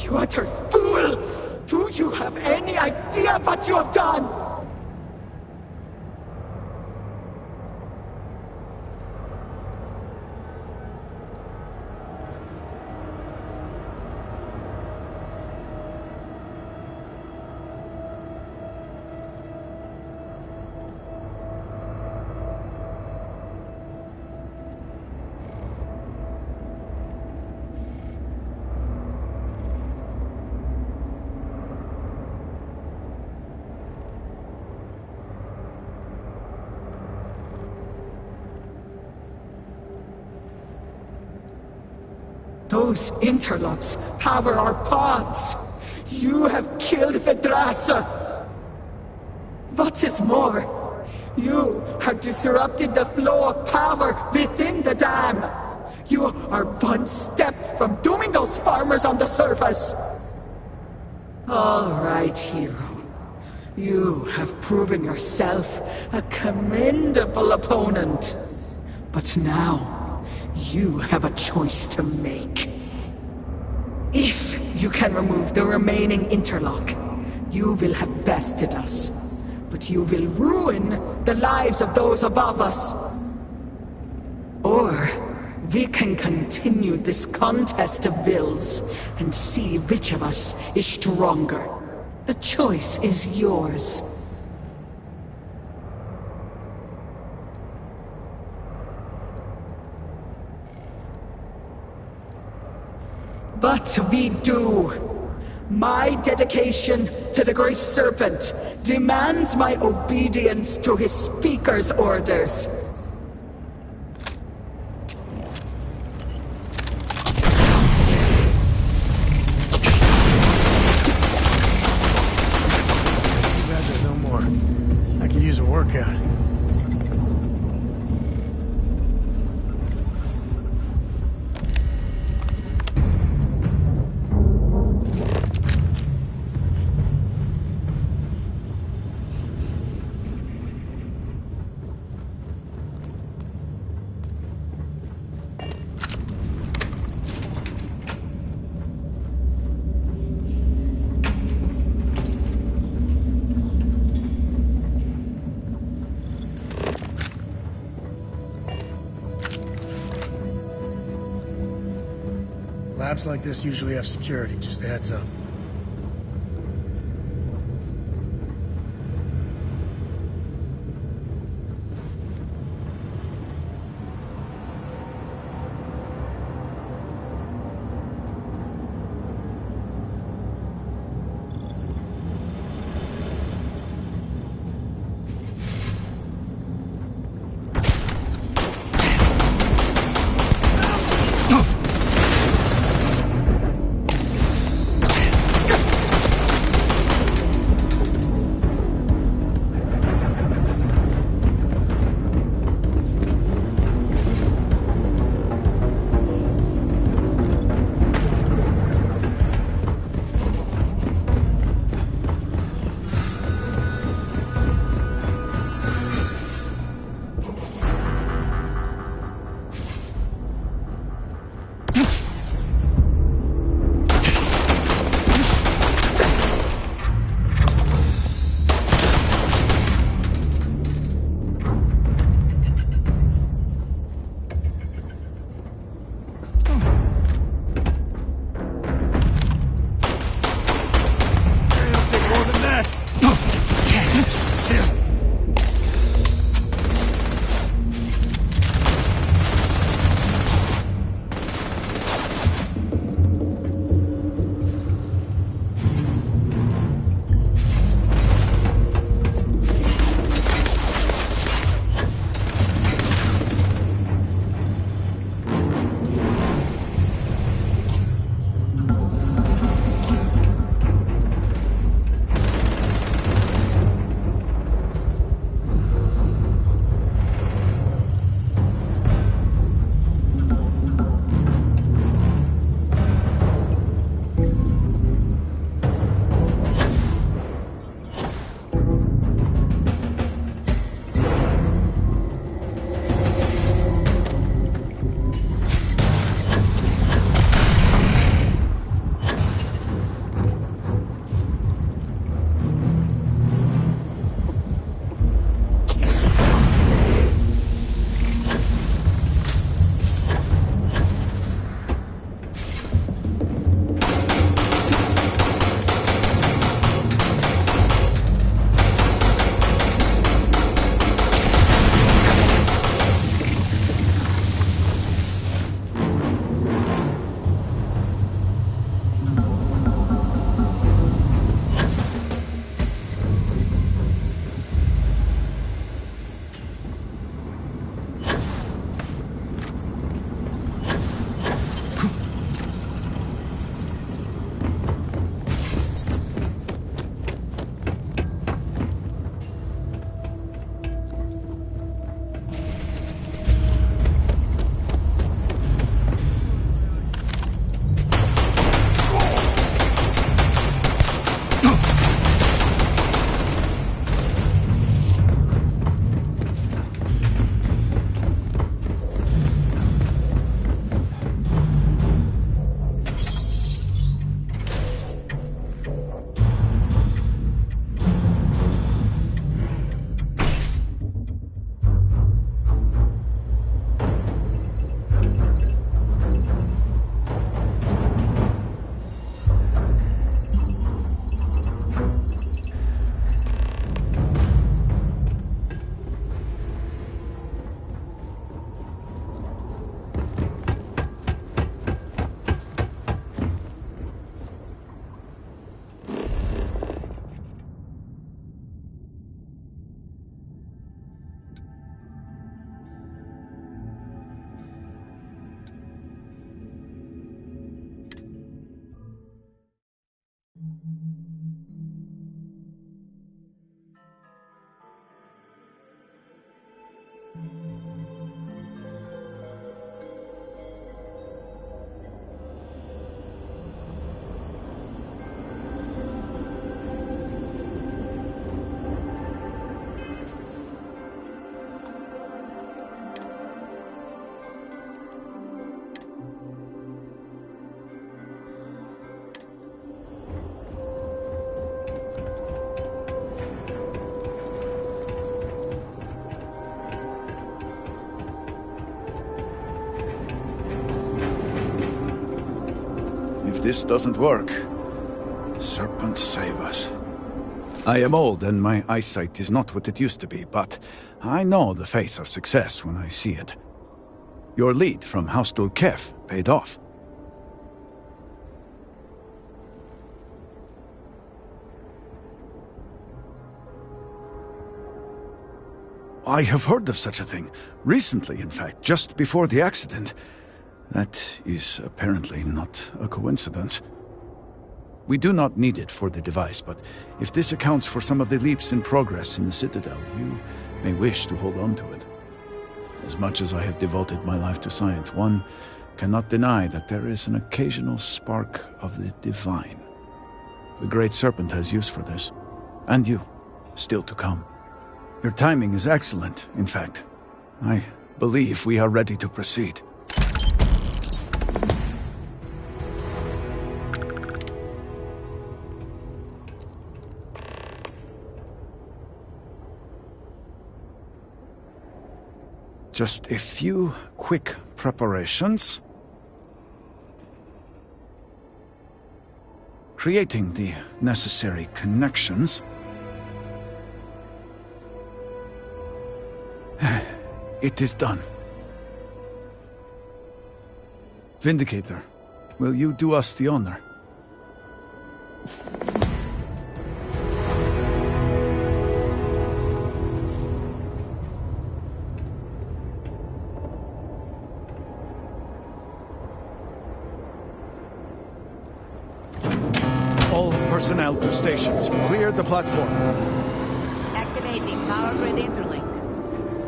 You utter fool! Do you have any idea what you have done? Those interlocks power our pods. You have killed Vedrasa. What is more, you have disrupted the flow of power within the dam. You are one step from dooming those farmers on the surface. All right, hero. You have proven yourself a commendable opponent. But now, you have a choice to make. If you can remove the remaining interlock, you will have bested us. But you will ruin the lives of those above us. Or we can continue this contest of wills and see which of us is stronger. The choice is yours. But we do. My dedication to the Great Serpent demands my obedience to his Speaker's orders. Workout. Labs like this usually have security, just a heads up. this doesn't work. Serpent, save us. I am old and my eyesight is not what it used to be, but I know the face of success when I see it. Your lead from House Dulkef paid off. I have heard of such a thing. Recently, in fact, just before the accident. That is apparently not a coincidence. We do not need it for the device, but if this accounts for some of the leaps in progress in the Citadel, you may wish to hold on to it. As much as I have devoted my life to science, one cannot deny that there is an occasional spark of the divine. The Great Serpent has use for this. And you, still to come. Your timing is excellent, in fact. I believe we are ready to proceed. Just a few quick preparations. Creating the necessary connections. It is done. Vindicator, will you do us the honor? All personnel to stations. Clear the platform. Activating power grid interlink.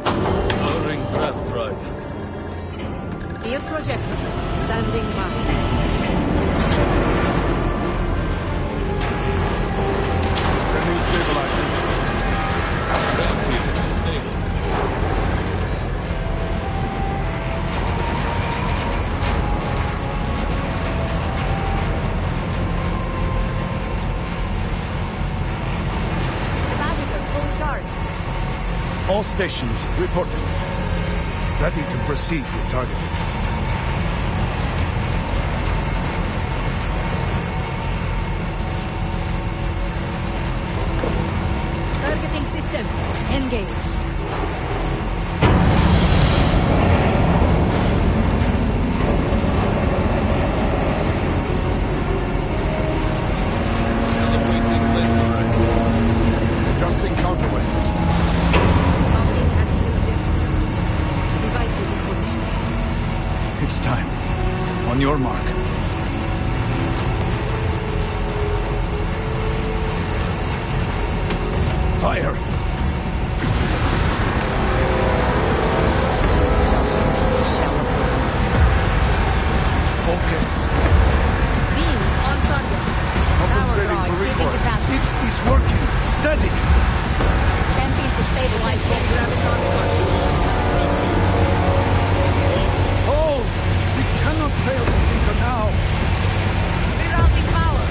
Powering draft drive. Field projector. Standing by. Standing stabilizers. Draft field stable. Capacitors fully charged. All stations reporting. Ready to proceed with targeting. Targeting system engaged. Adjusting counterweights. Mounting axial lift. Devices in position. It's time. On your mark. Fire! Focus. Beam on target. Power Compensating draw for exceeding recoil. capacity. It is working. Steady. Attempting to stabilize full graviton source. Hold! We cannot fail this anchor now. Rerouting power.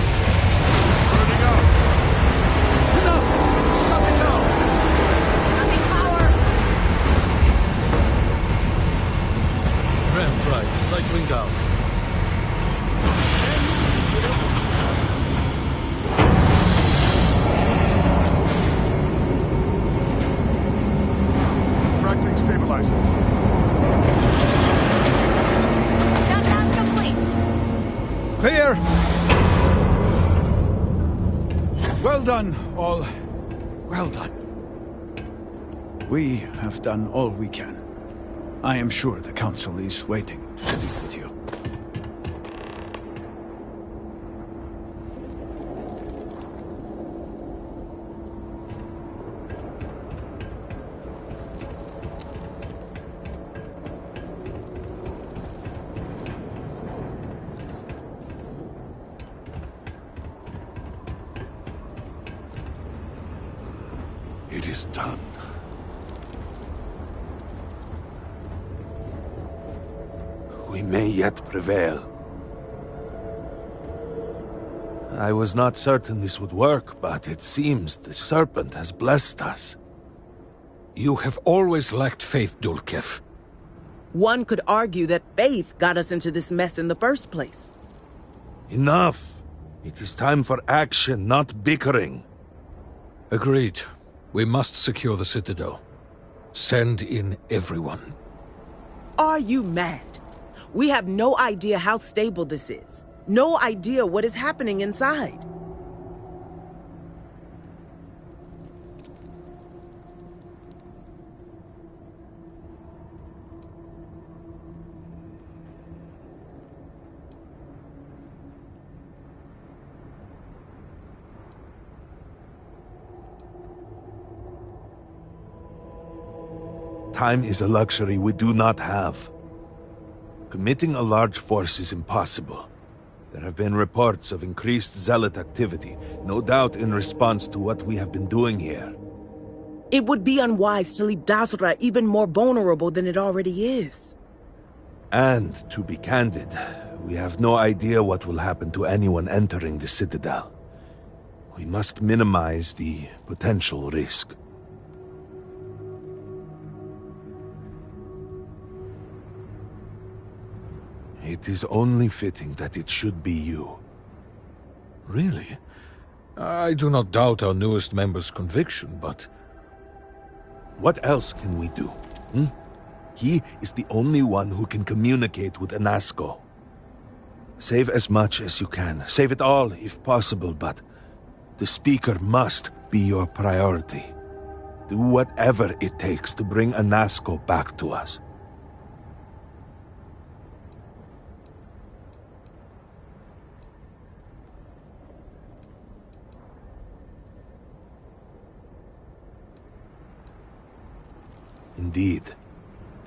Burning out. Enough! Shut it down! Cutting power. Draft drive cycling down. Tracking stabilizers. Shutdown complete. Clear! Well done, all. Well done. We have done all we can. I am sure the Council is waiting to speak with you. It is done. We may yet prevail. I was not certain this would work, but it seems the Serpent has blessed us. You have always lacked faith, Dulkef. One could argue that faith got us into this mess in the first place. Enough! It is time for action, not bickering. Agreed. We must secure the Citadel. Send in everyone. Are you mad? We have no idea how stable this is. No idea what is happening inside. Time is a luxury we do not have. Committing a large force is impossible. There have been reports of increased zealot activity, no doubt in response to what we have been doing here. It would be unwise to leave Dasra even more vulnerable than it already is. And, to be candid, we have no idea what will happen to anyone entering the Citadel. We must minimize the potential risk. It is only fitting that it should be you. Really? I do not doubt our newest member's conviction, but... What else can we do? He is the only one who can communicate with Anasco. Save as much as you can. Save it all, if possible, but... the Speaker must be your priority. Do whatever it takes to bring Anasco back to us. Indeed.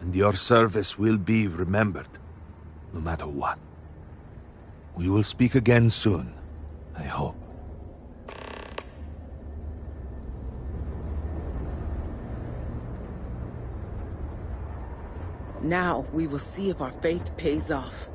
And your service will be remembered, no matter what. We will speak again soon, I hope. Now we will see if our faith pays off.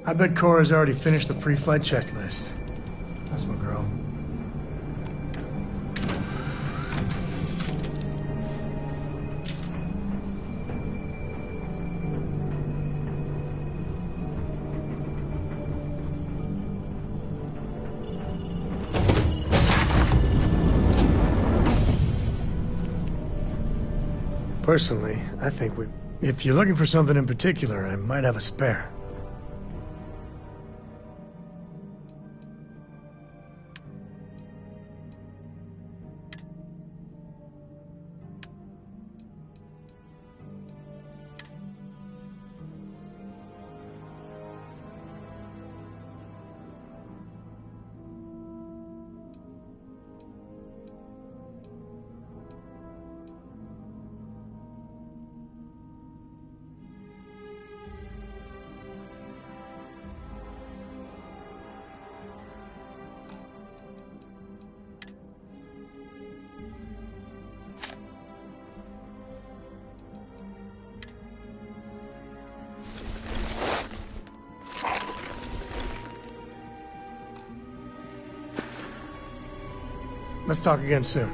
I bet Cora's already finished the pre-flight checklist. That's my girl. Personally, I think if you're looking for something in particular, I might have a spare. Let's talk again soon.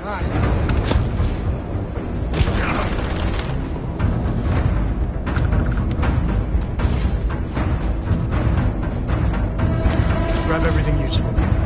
Grab everything useful.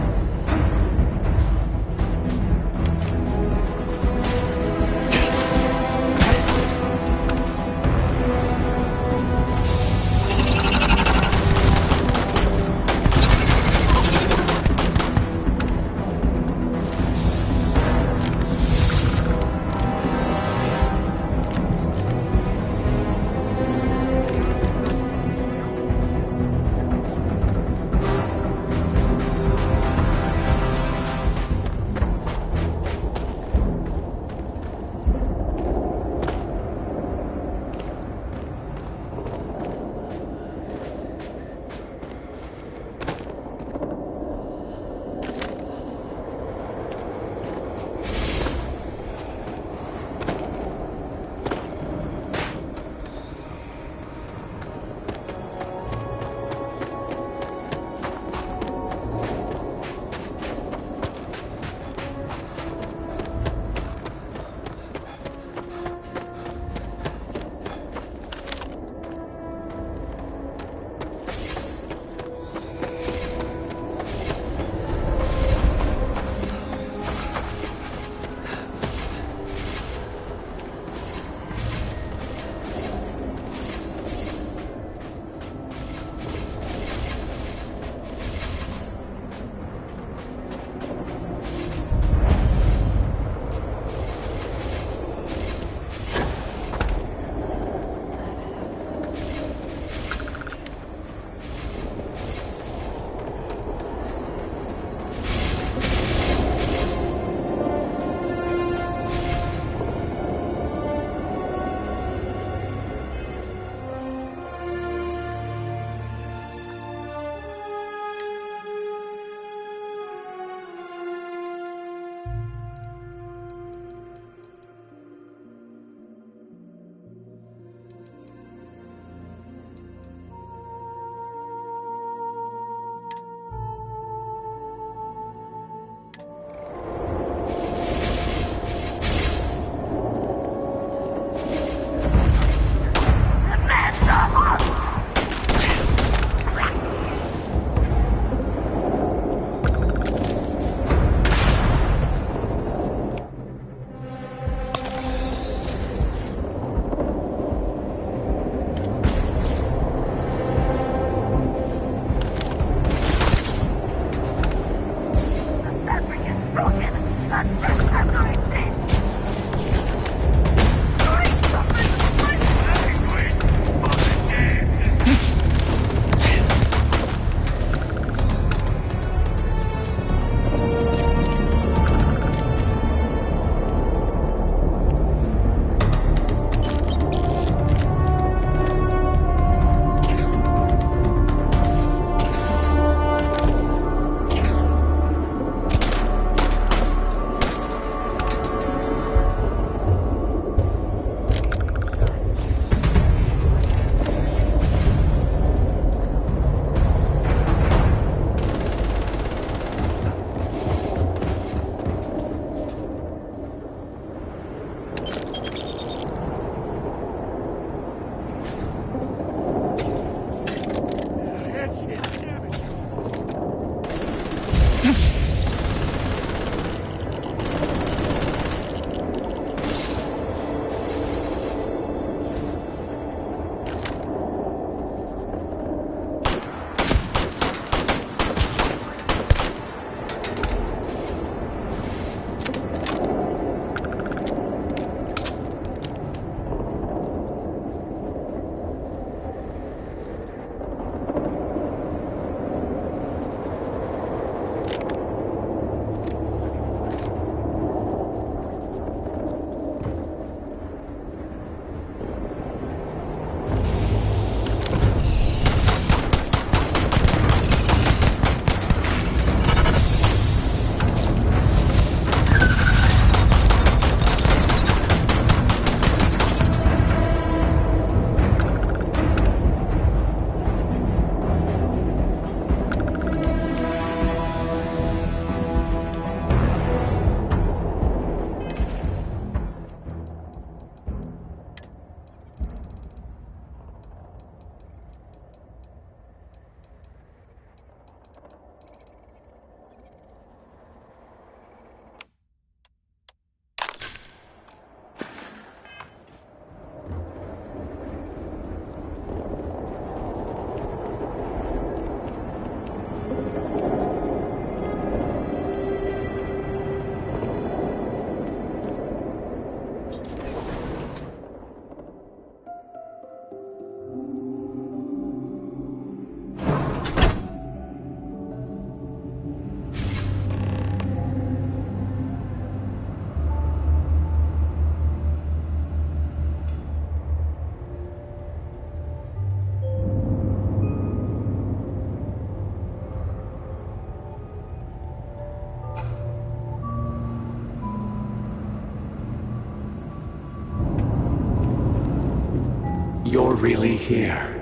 you're really here.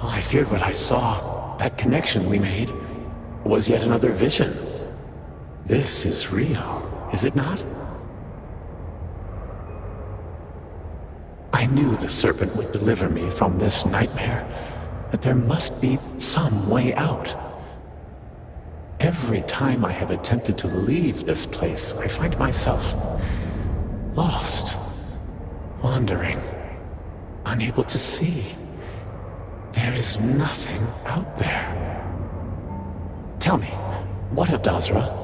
Oh, I feared what I saw. That connection we made was yet another vision. This is real, is it not? I knew the serpent would deliver me from this nightmare, that there must be some way out. Every time I have attempted to leave this place, I find myself lost, wandering, unable to see. There is nothing out there. Tell me, what of Dazra?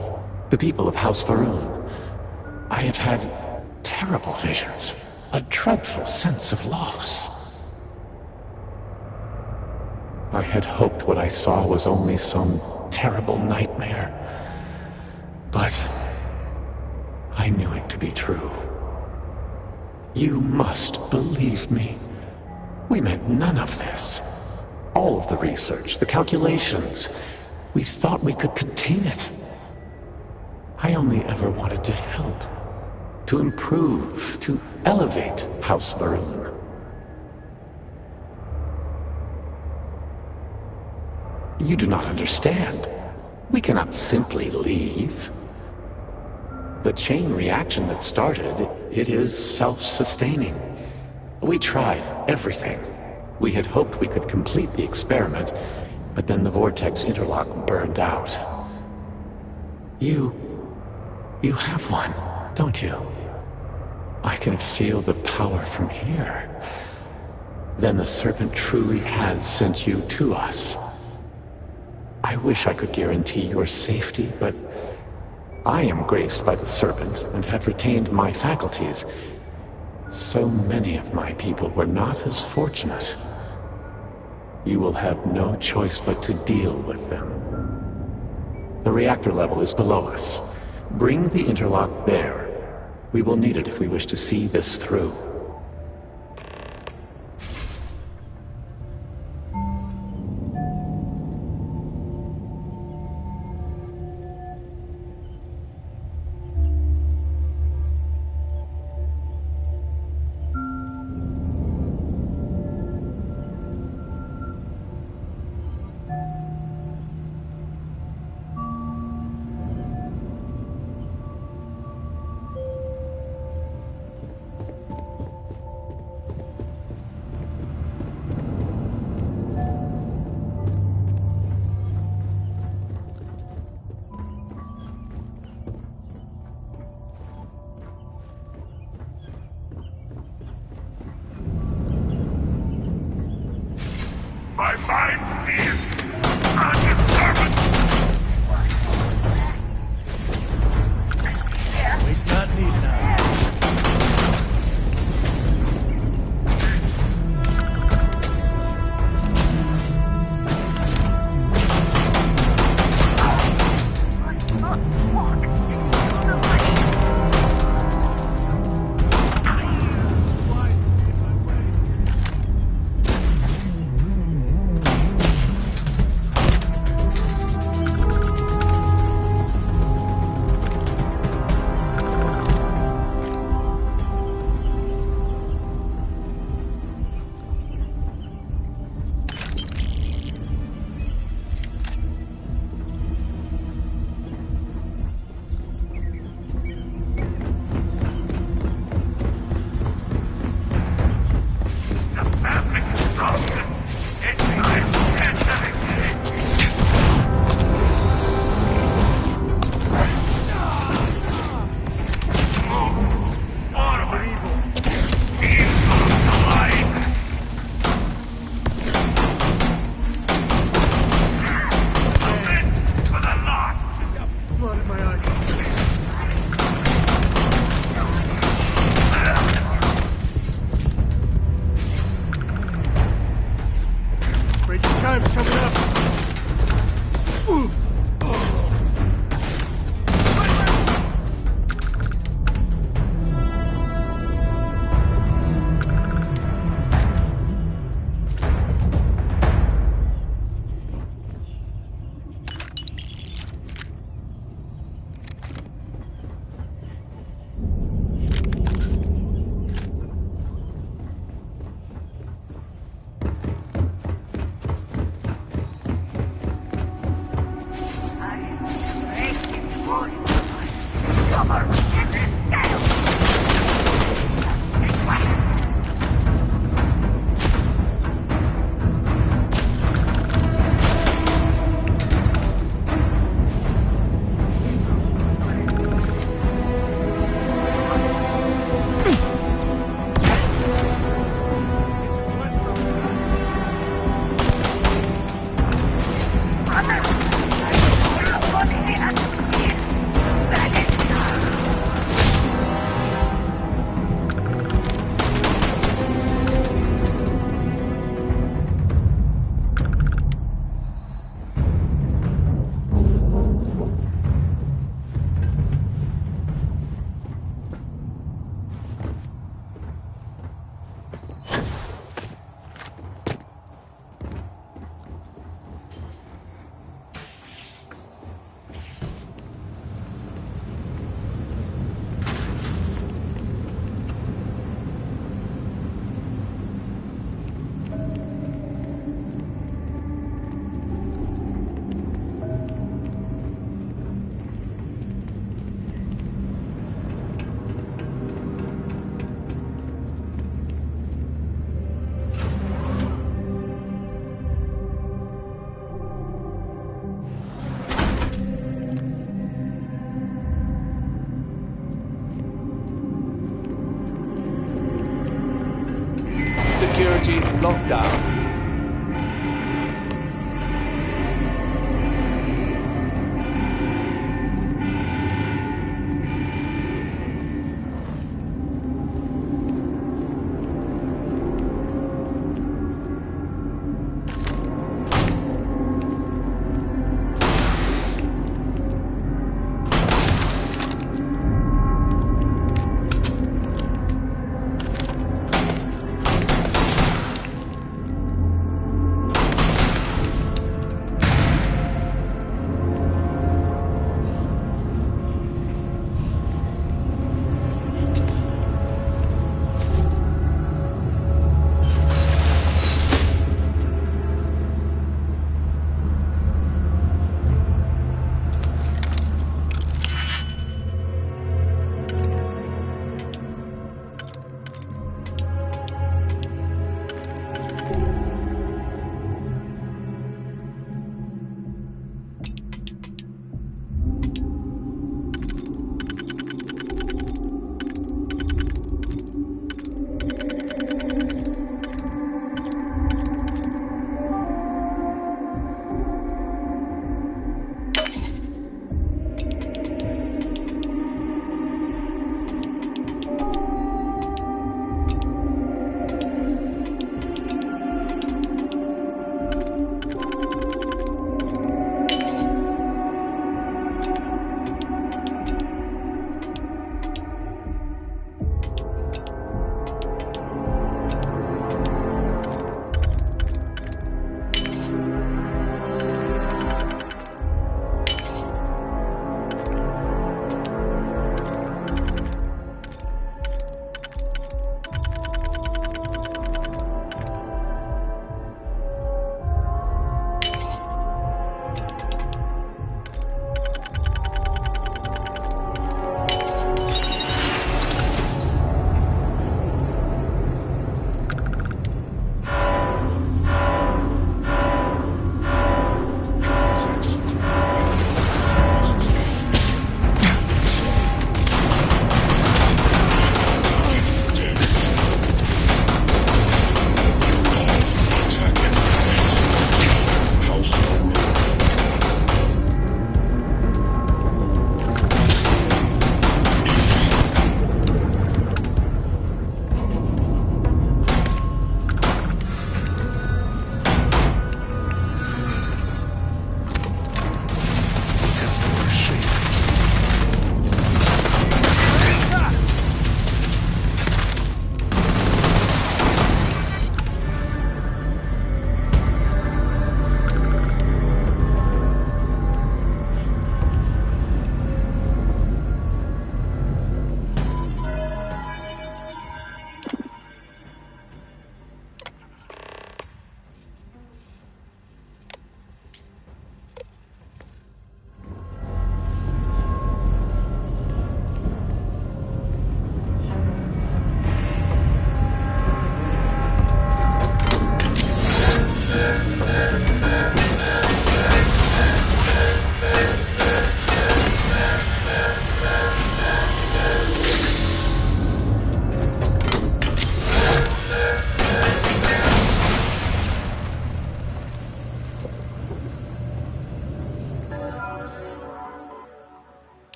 The people of House Faroon? I have had terrible visions, a dreadful sense of loss. I had hoped what I saw was only some terrible nightmare, but I knew it to be true. You must believe me. We meant none of this. All of the research, the calculations, we thought we could contain it. I only ever wanted to help, to improve, to elevate House Faroon. You do not understand. We cannot simply leave. The chain reaction that started, it is self-sustaining. We tried everything. We had hoped we could complete the experiment, but then the vortex interlock burned out. You have one, don't you? I can feel the power from here. Then the serpent truly has sent you to us. I wish I could guarantee your safety, but I am graced by the serpent and have retained my faculties. So many of my people were not as fortunate. You will have no choice but to deal with them. The reactor level is below us. Bring the interlock there. We will need it if we wish to see this through. My mind is undisturbed. Waste not, need not. security lockdown.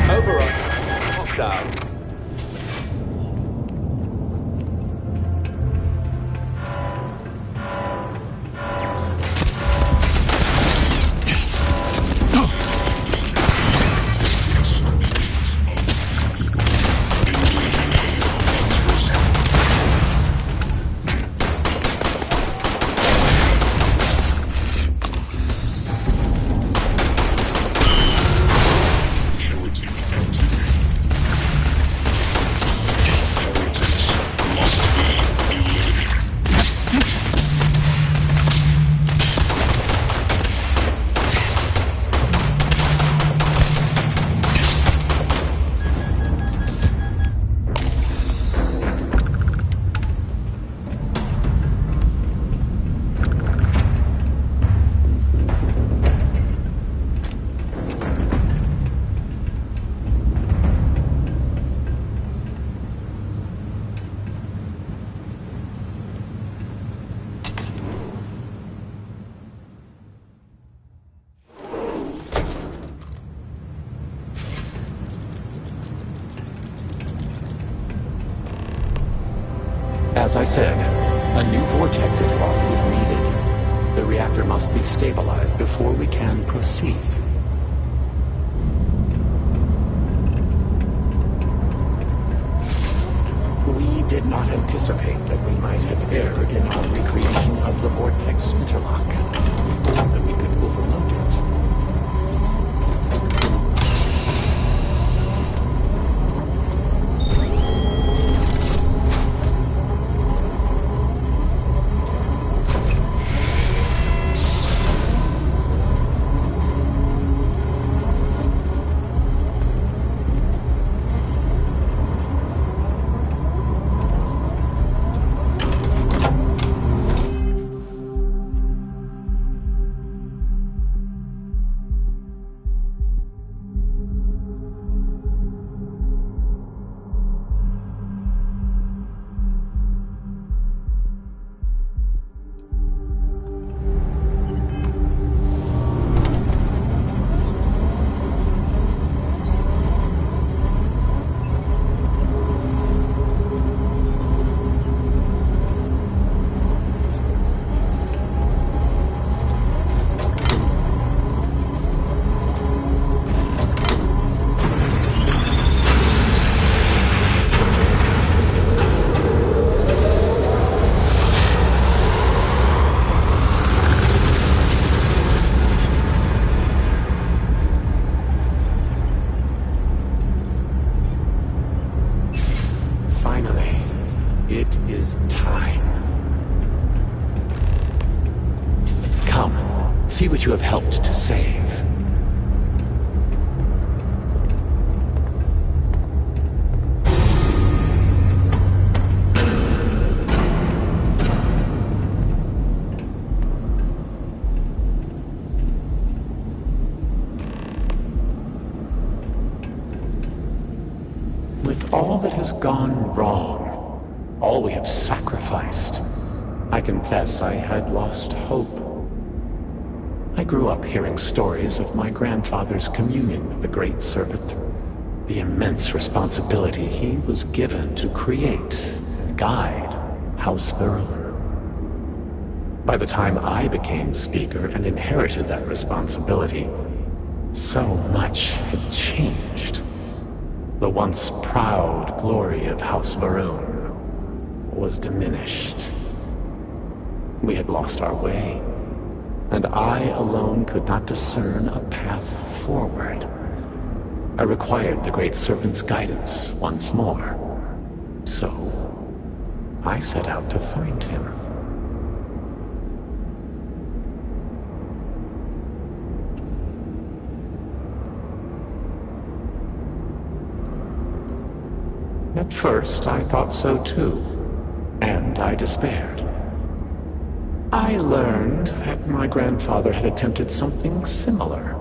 Override. Lockdown. As I said, a new vortex interlock is needed. The reactor must be stabilized before we can proceed. We did not anticipate that we might have erred in our recreation of the vortex interlock, or that we could overload it. See what you have helped to save. With all that has gone wrong, all we have sacrificed, I confess I had lost hope. I grew up hearing stories of my grandfather's communion with the Great Serpent, the immense responsibility he was given to create and guide House Varun. By the time I became Speaker and inherited that responsibility, so much had changed. The once proud glory of House Varun was diminished. We had lost our way, and I alone could not discern a path forward. I required the Great Serpent's guidance once more. So, I set out to find him. At first, I thought so too, and I despaired. I learned that my grandfather had attempted something similar.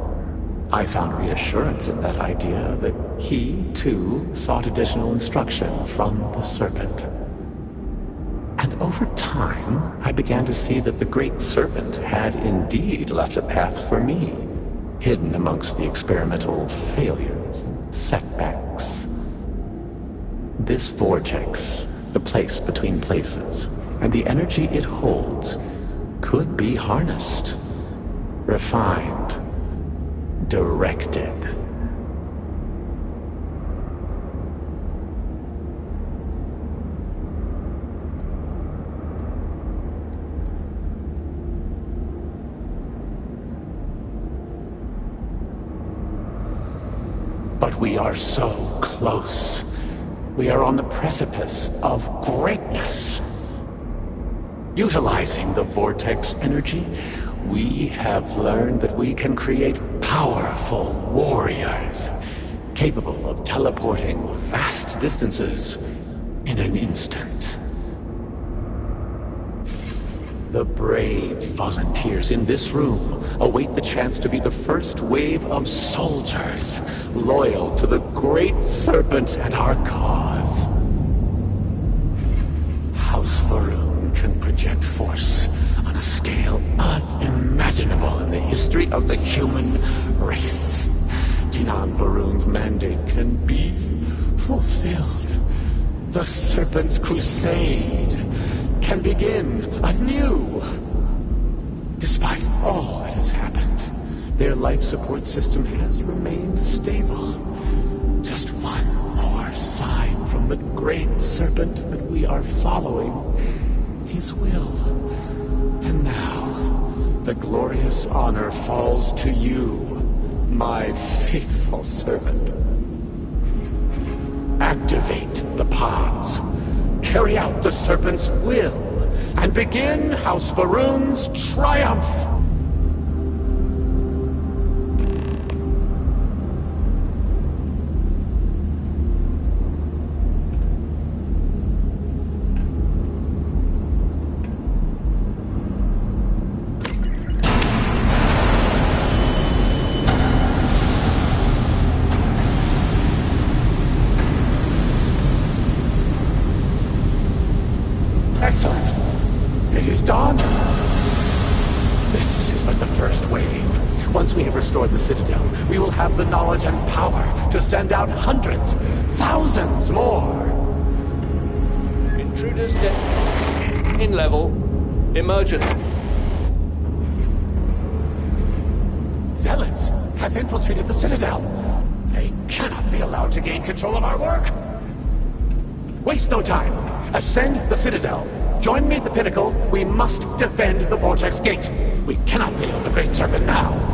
I found reassurance in that idea that he, too, sought additional instruction from the Serpent. And over time, I began to see that the Great Serpent had indeed left a path for me, hidden amongst the experimental failures and setbacks. This vortex, the place between places, and the energy it holds, could be harnessed, refined, directed. But we are so close. We are on the precipice of greatness. Utilizing the vortex energy, we have learned that we can create powerful warriors, capable of teleporting vast distances in an instant. The brave volunteers in this room await the chance to be the first wave of soldiers, loyal to the Great Serpent and our cause. House Varun can project force on a scale unimaginable in the history of the human race. Tinan Varun's mandate can be fulfilled. The Serpent's crusade can begin anew. Despite all that has happened, their life support system has remained stable. Just one more sign from the great serpent that we are following his will. And now, the glorious honor falls to you, my faithful servant. Activate the pods. Carry out the serpent's will, and begin House Varun's triumph! Excellent. It is done. This is but the first wave. Once we have restored the Citadel, we will have the knowledge and power to send out hundreds, thousands more. Intruders dead. In level. Emergent. Zealots have infiltrated the Citadel. They cannot be allowed to gain control of our work. Waste no time. Ascend the Citadel. Join me at the pinnacle. We must defend the Vortex Gate. We cannot fail the Great Serpent now.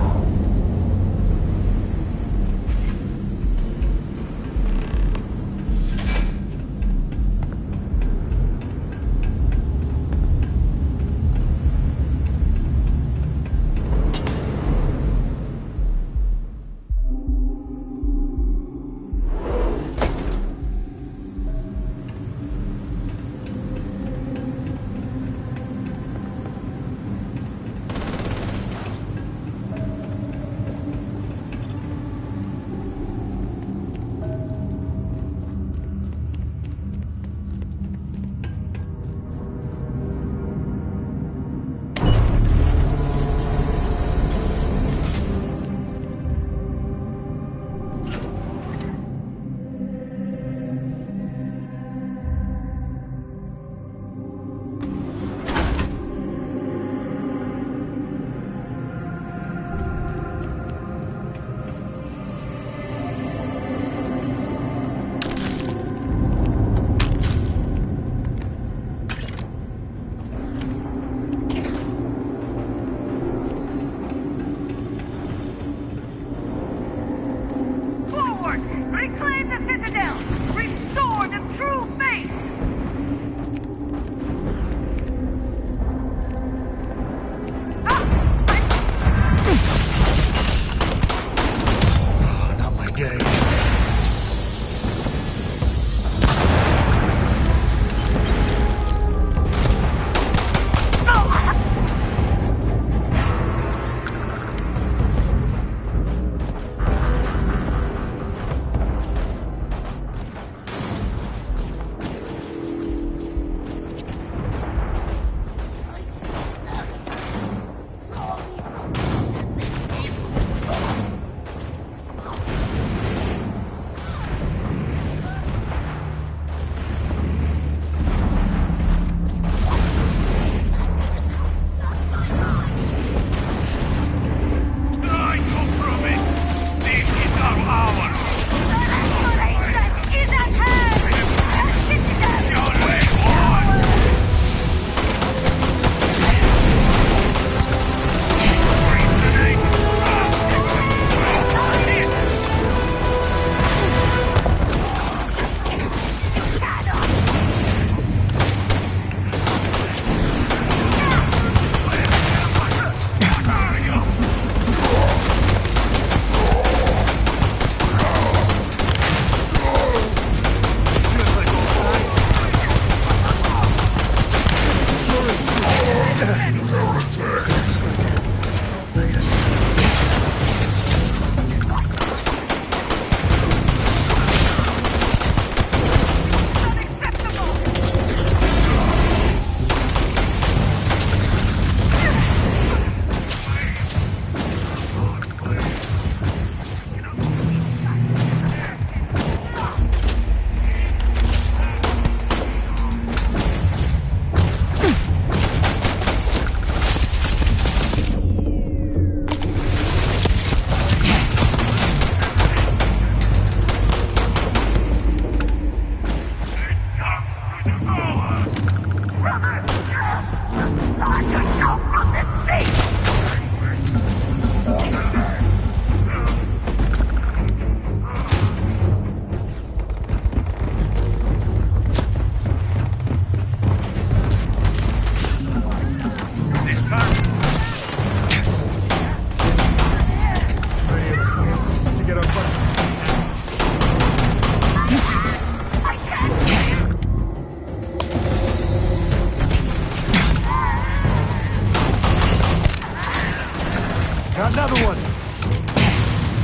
Got another one.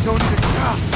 Don't need a gas.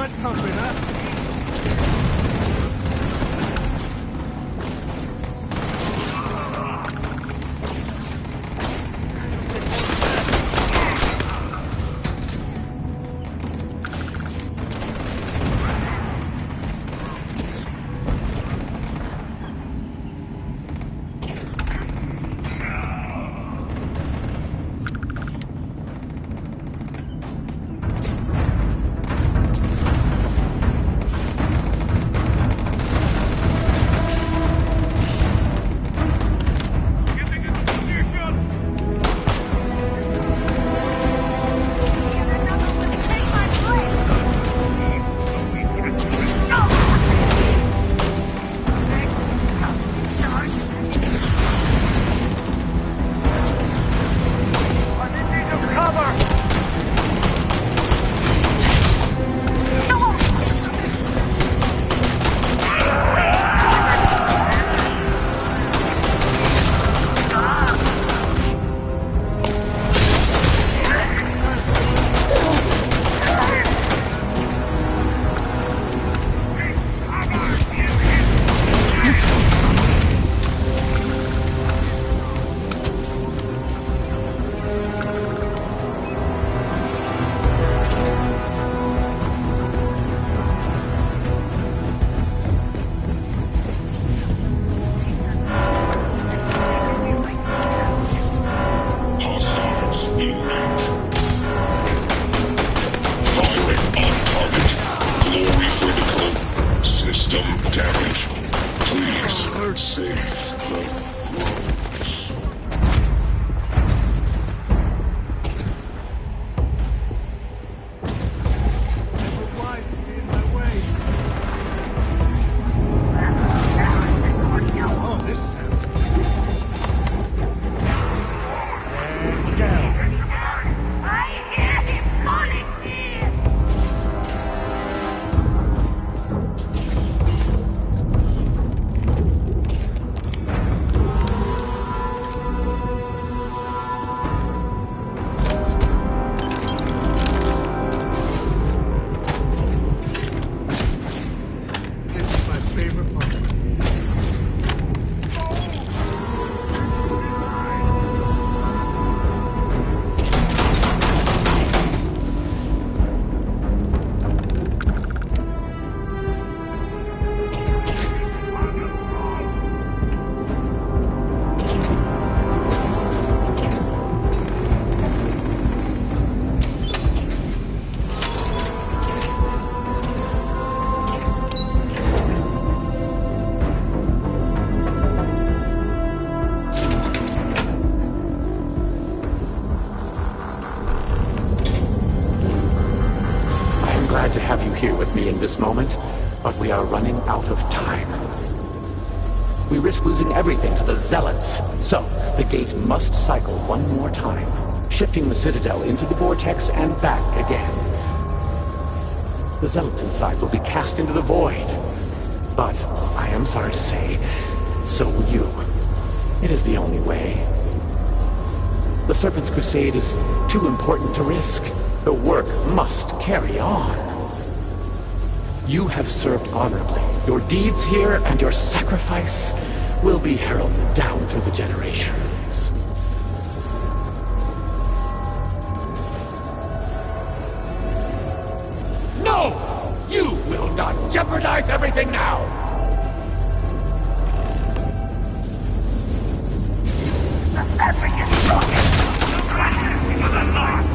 blood pumping, huh? To have you here with me in this moment, but we are running out of time. We risk losing everything to the Zealots, so the gate must cycle one more time, shifting the Citadel into the vortex and back again. The Zealots inside will be cast into the void, but I am sorry to say, so will you. It is the only way. The Serpent's Crusade is too important to risk. The work must carry on. You have served honorably. Your deeds here and your sacrifice will be heralded down through the generations. No! You will not jeopardize everything now! The epic is broken! Crashes into the north!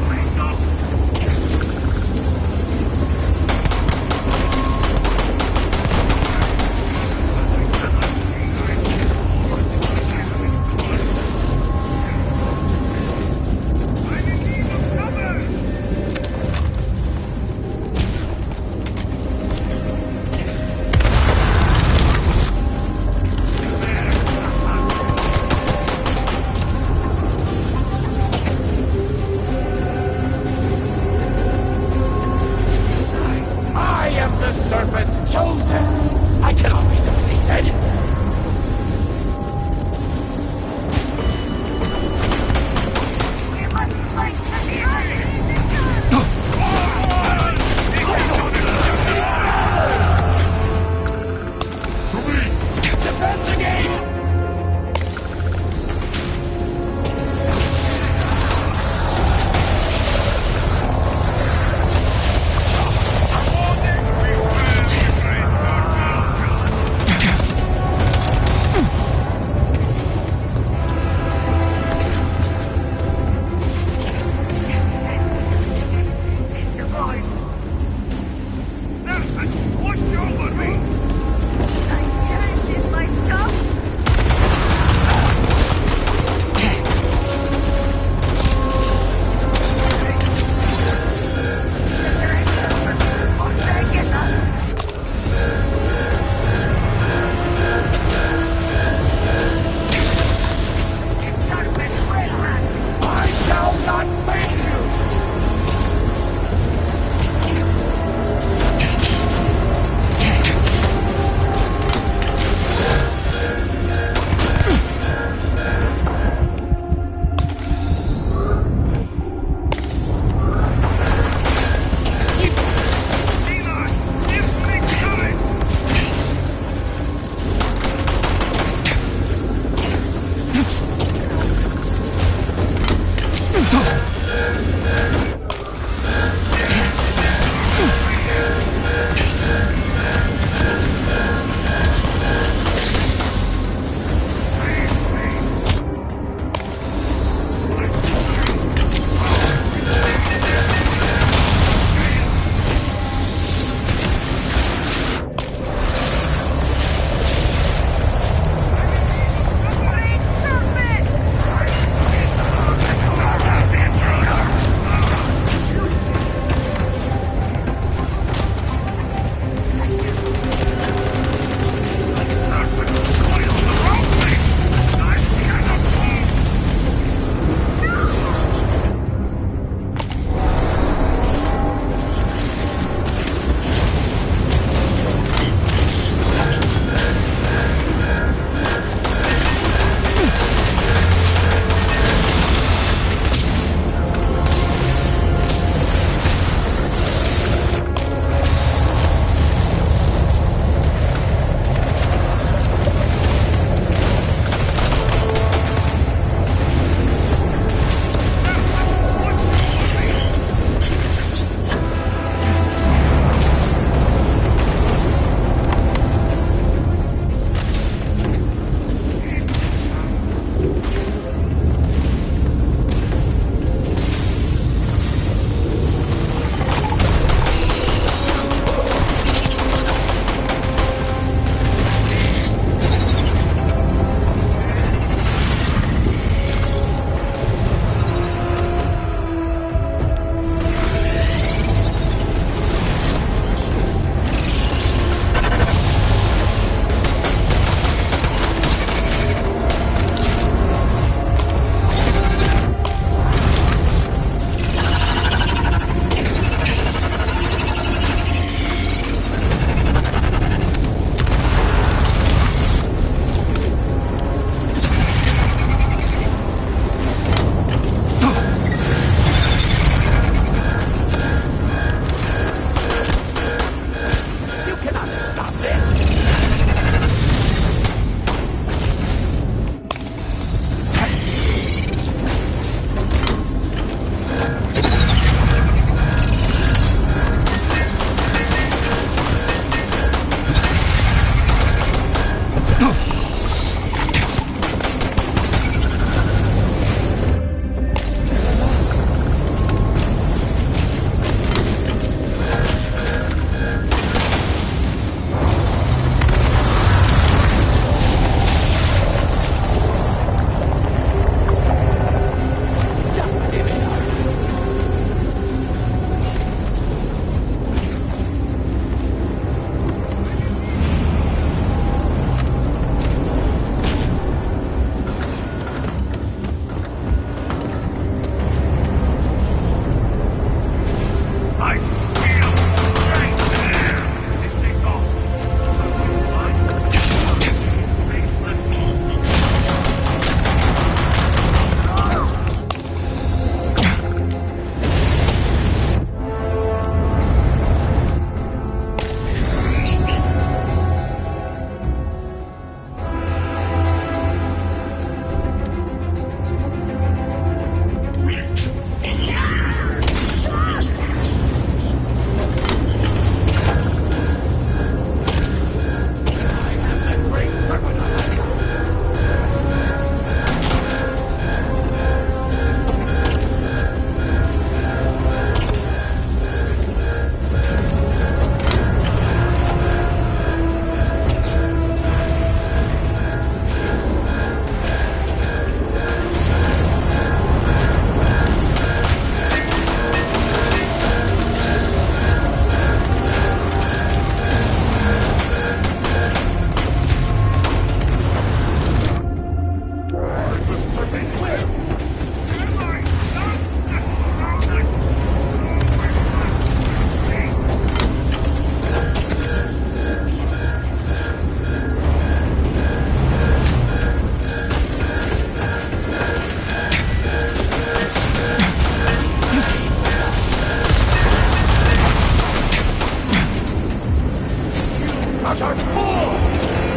not our fool!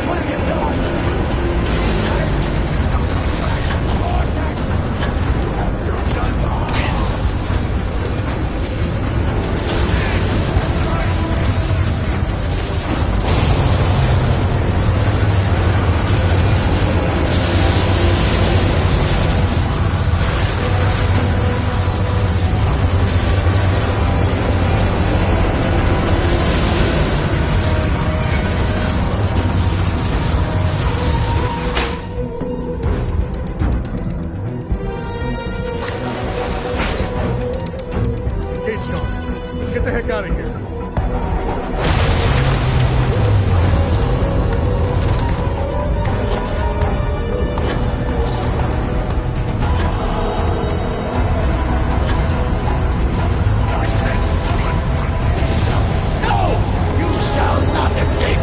What have you done? Gate's gone. Let's get the heck out of here. No! You shall not escape!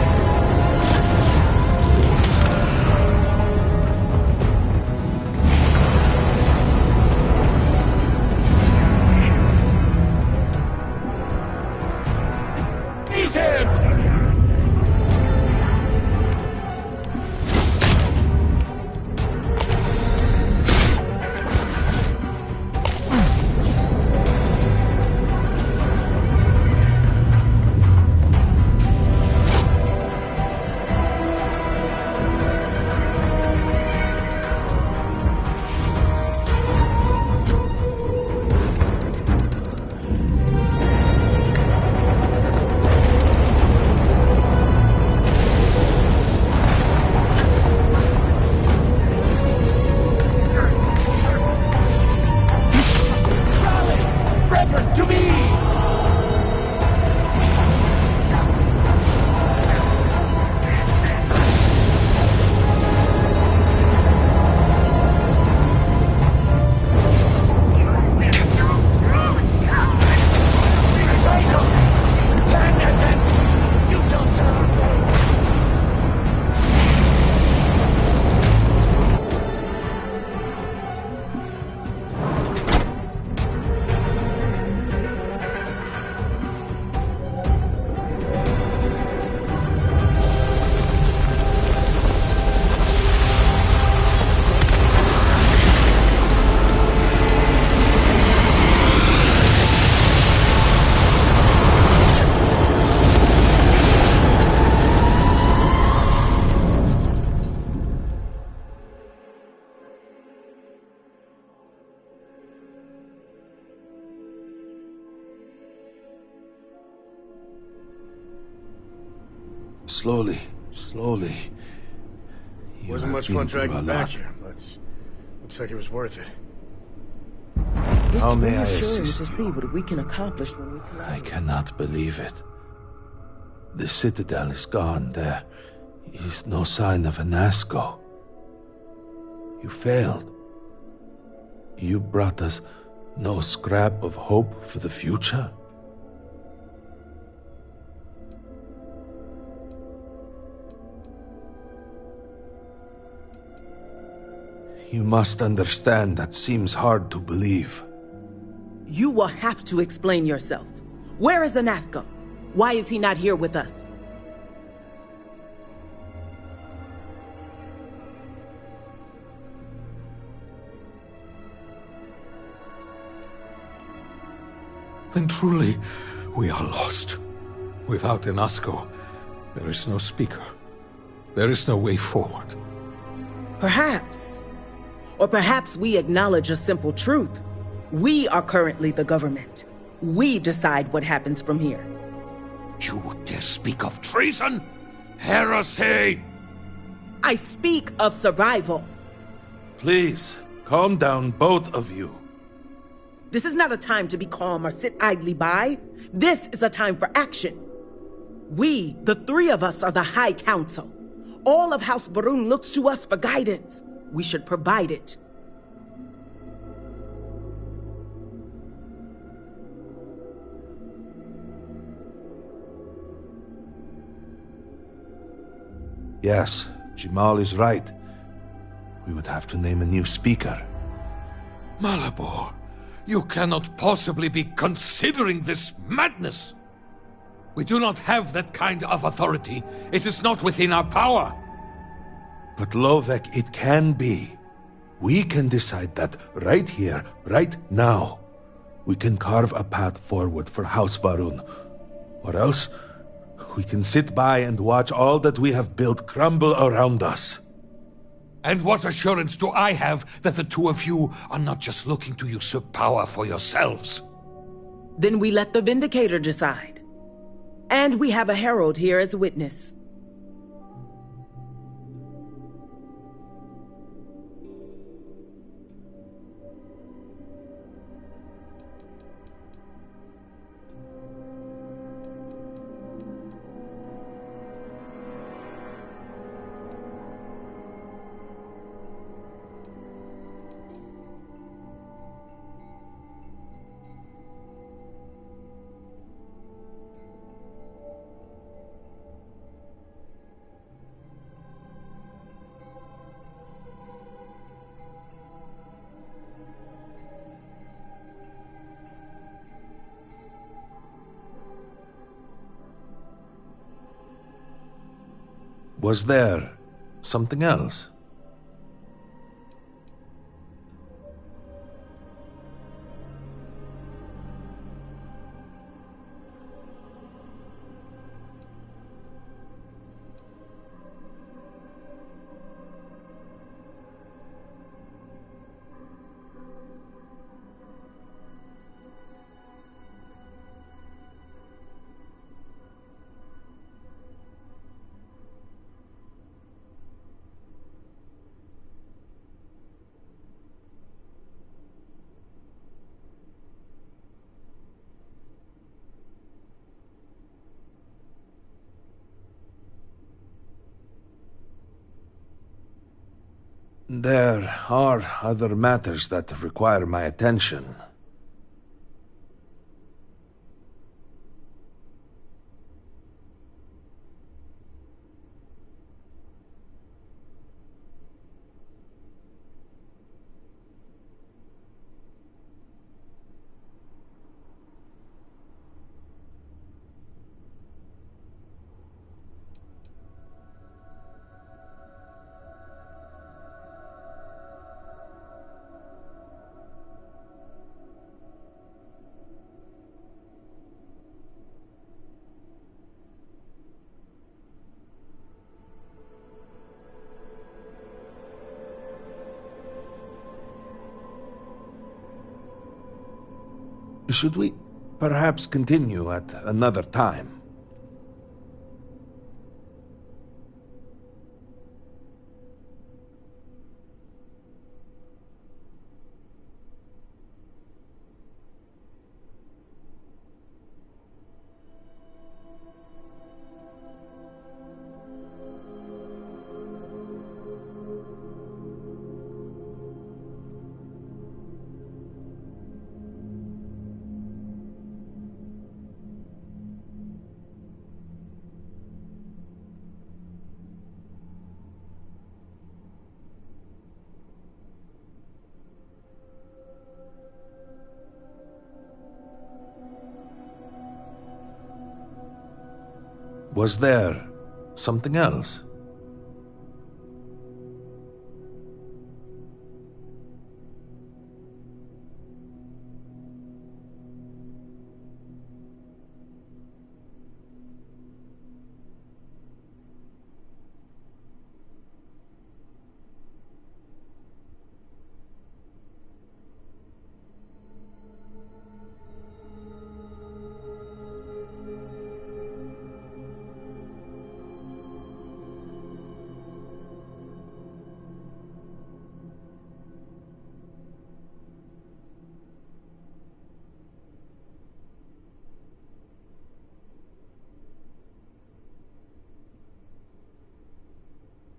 Eat him! Reverend to me! Slowly, slowly. Wasn't much fun dragging you back here, but looks like it was worth it. It's How may I reassuring assist to see what we can accomplish when we collaborate. I cannot believe it. The Citadel is gone. There is no sign of Anasco. You failed. You brought us no scrap of hope for the future. You must understand that seems hard to believe. You will have to explain yourself. Where is Anasco? Why is he not here with us? Then truly, we are lost. Without Enasco, there is no speaker. There is no way forward. Perhaps. Or perhaps we acknowledge a simple truth. We are currently the government. We decide what happens from here. You dare speak of treason? Heresy! I speak of survival. Please, calm down, both of you. This is not a time to be calm or sit idly by. This is a time for action. We, the three of us, are the High Council. All of House Varun looks to us for guidance. We should provide it. Yes, Jamal is right. We would have to name a new speaker. Malabor, you cannot possibly be considering this madness. We do not have that kind of authority. It is not within our power. But Lovek, it can be. We can decide that right here, right now. We can carve a path forward for House Varun. Or else, we can sit by and watch all that we have built crumble around us. And what assurance do I have that the two of you are not just looking to usurp power for yourselves? Then we let the Vindicator decide. And we have a herald here as witness. Was there something else? There are other matters that require my attention. Should we perhaps continue at another time? Was there something else?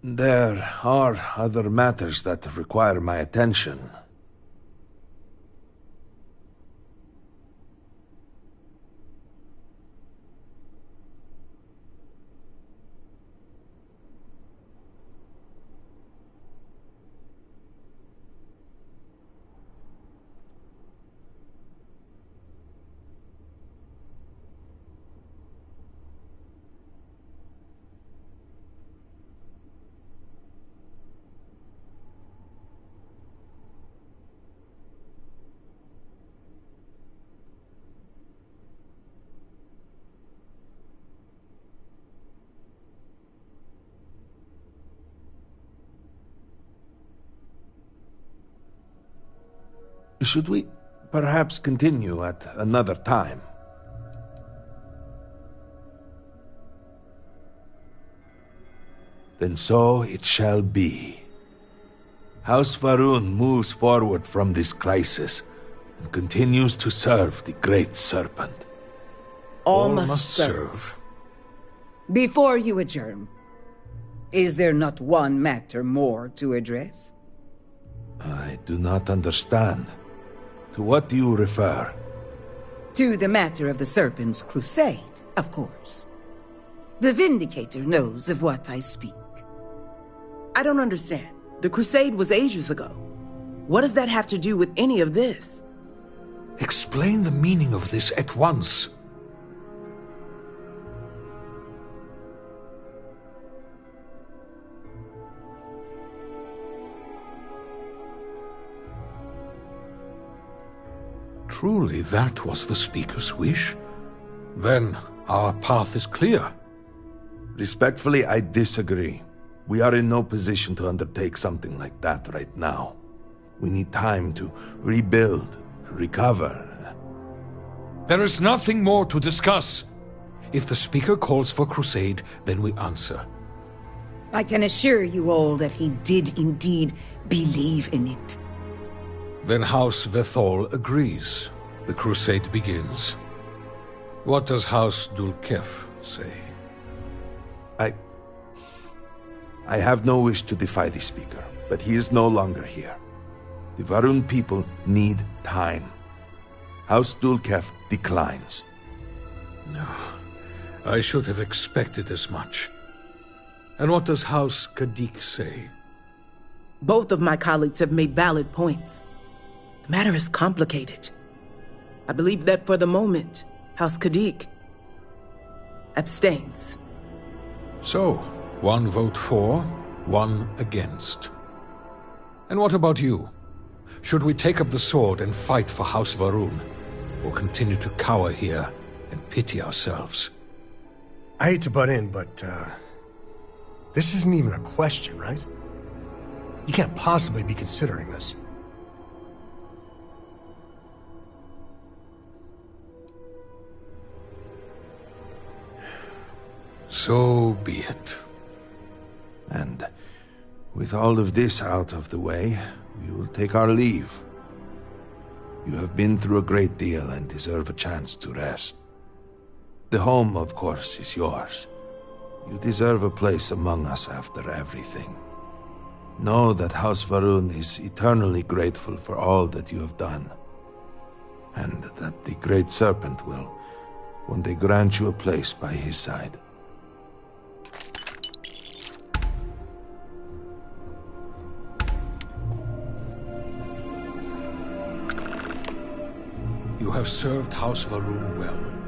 There are other matters that require my attention. Should we perhaps continue at another time? Then so it shall be. House Va'ruun moves forward from this crisis and continues to serve the Great Serpent. All must serve. Before you adjourn, is there not one matter more to address? I do not understand. To what do you refer? To the matter of the Serpent's crusade, of course. The Vindicator knows of what I speak. I don't understand. The crusade was ages ago. What does that have to do with any of this? Explain the meaning of this at once. Truly, that was the Speaker's wish? Then our path is clear. Respectfully, I disagree. We are in no position to undertake something like that right now. We need time to rebuild, recover. There is nothing more to discuss. If the Speaker calls for crusade, then we answer. I can assure you all that he did indeed believe in it. Then House Vethol agrees. The crusade begins. What does House Dulkef say? I have no wish to defy the Speaker, but he is no longer here. The Va'ruun people need time. House Dulkef declines. No, I should have expected as much. And what does House Kadik say? Both of my colleagues have made valid points. The matter is complicated. I believe that for the moment, House Kadik abstains. So, one vote for, one against. And what about you? Should we take up the sword and fight for House Va'ruun, or continue to cower here and pity ourselves? I hate to butt in, but, this isn't even a question, right? You can't possibly be considering this. So be it. And with all of this out of the way, we will take our leave. You have been through a great deal and deserve a chance to rest. The home, of course, is yours. You deserve a place among us after everything. Know that House Va'ruun is eternally grateful for all that you have done, and that the Great Serpent will one day grant you a place by his side. You have served House Va'ruun well.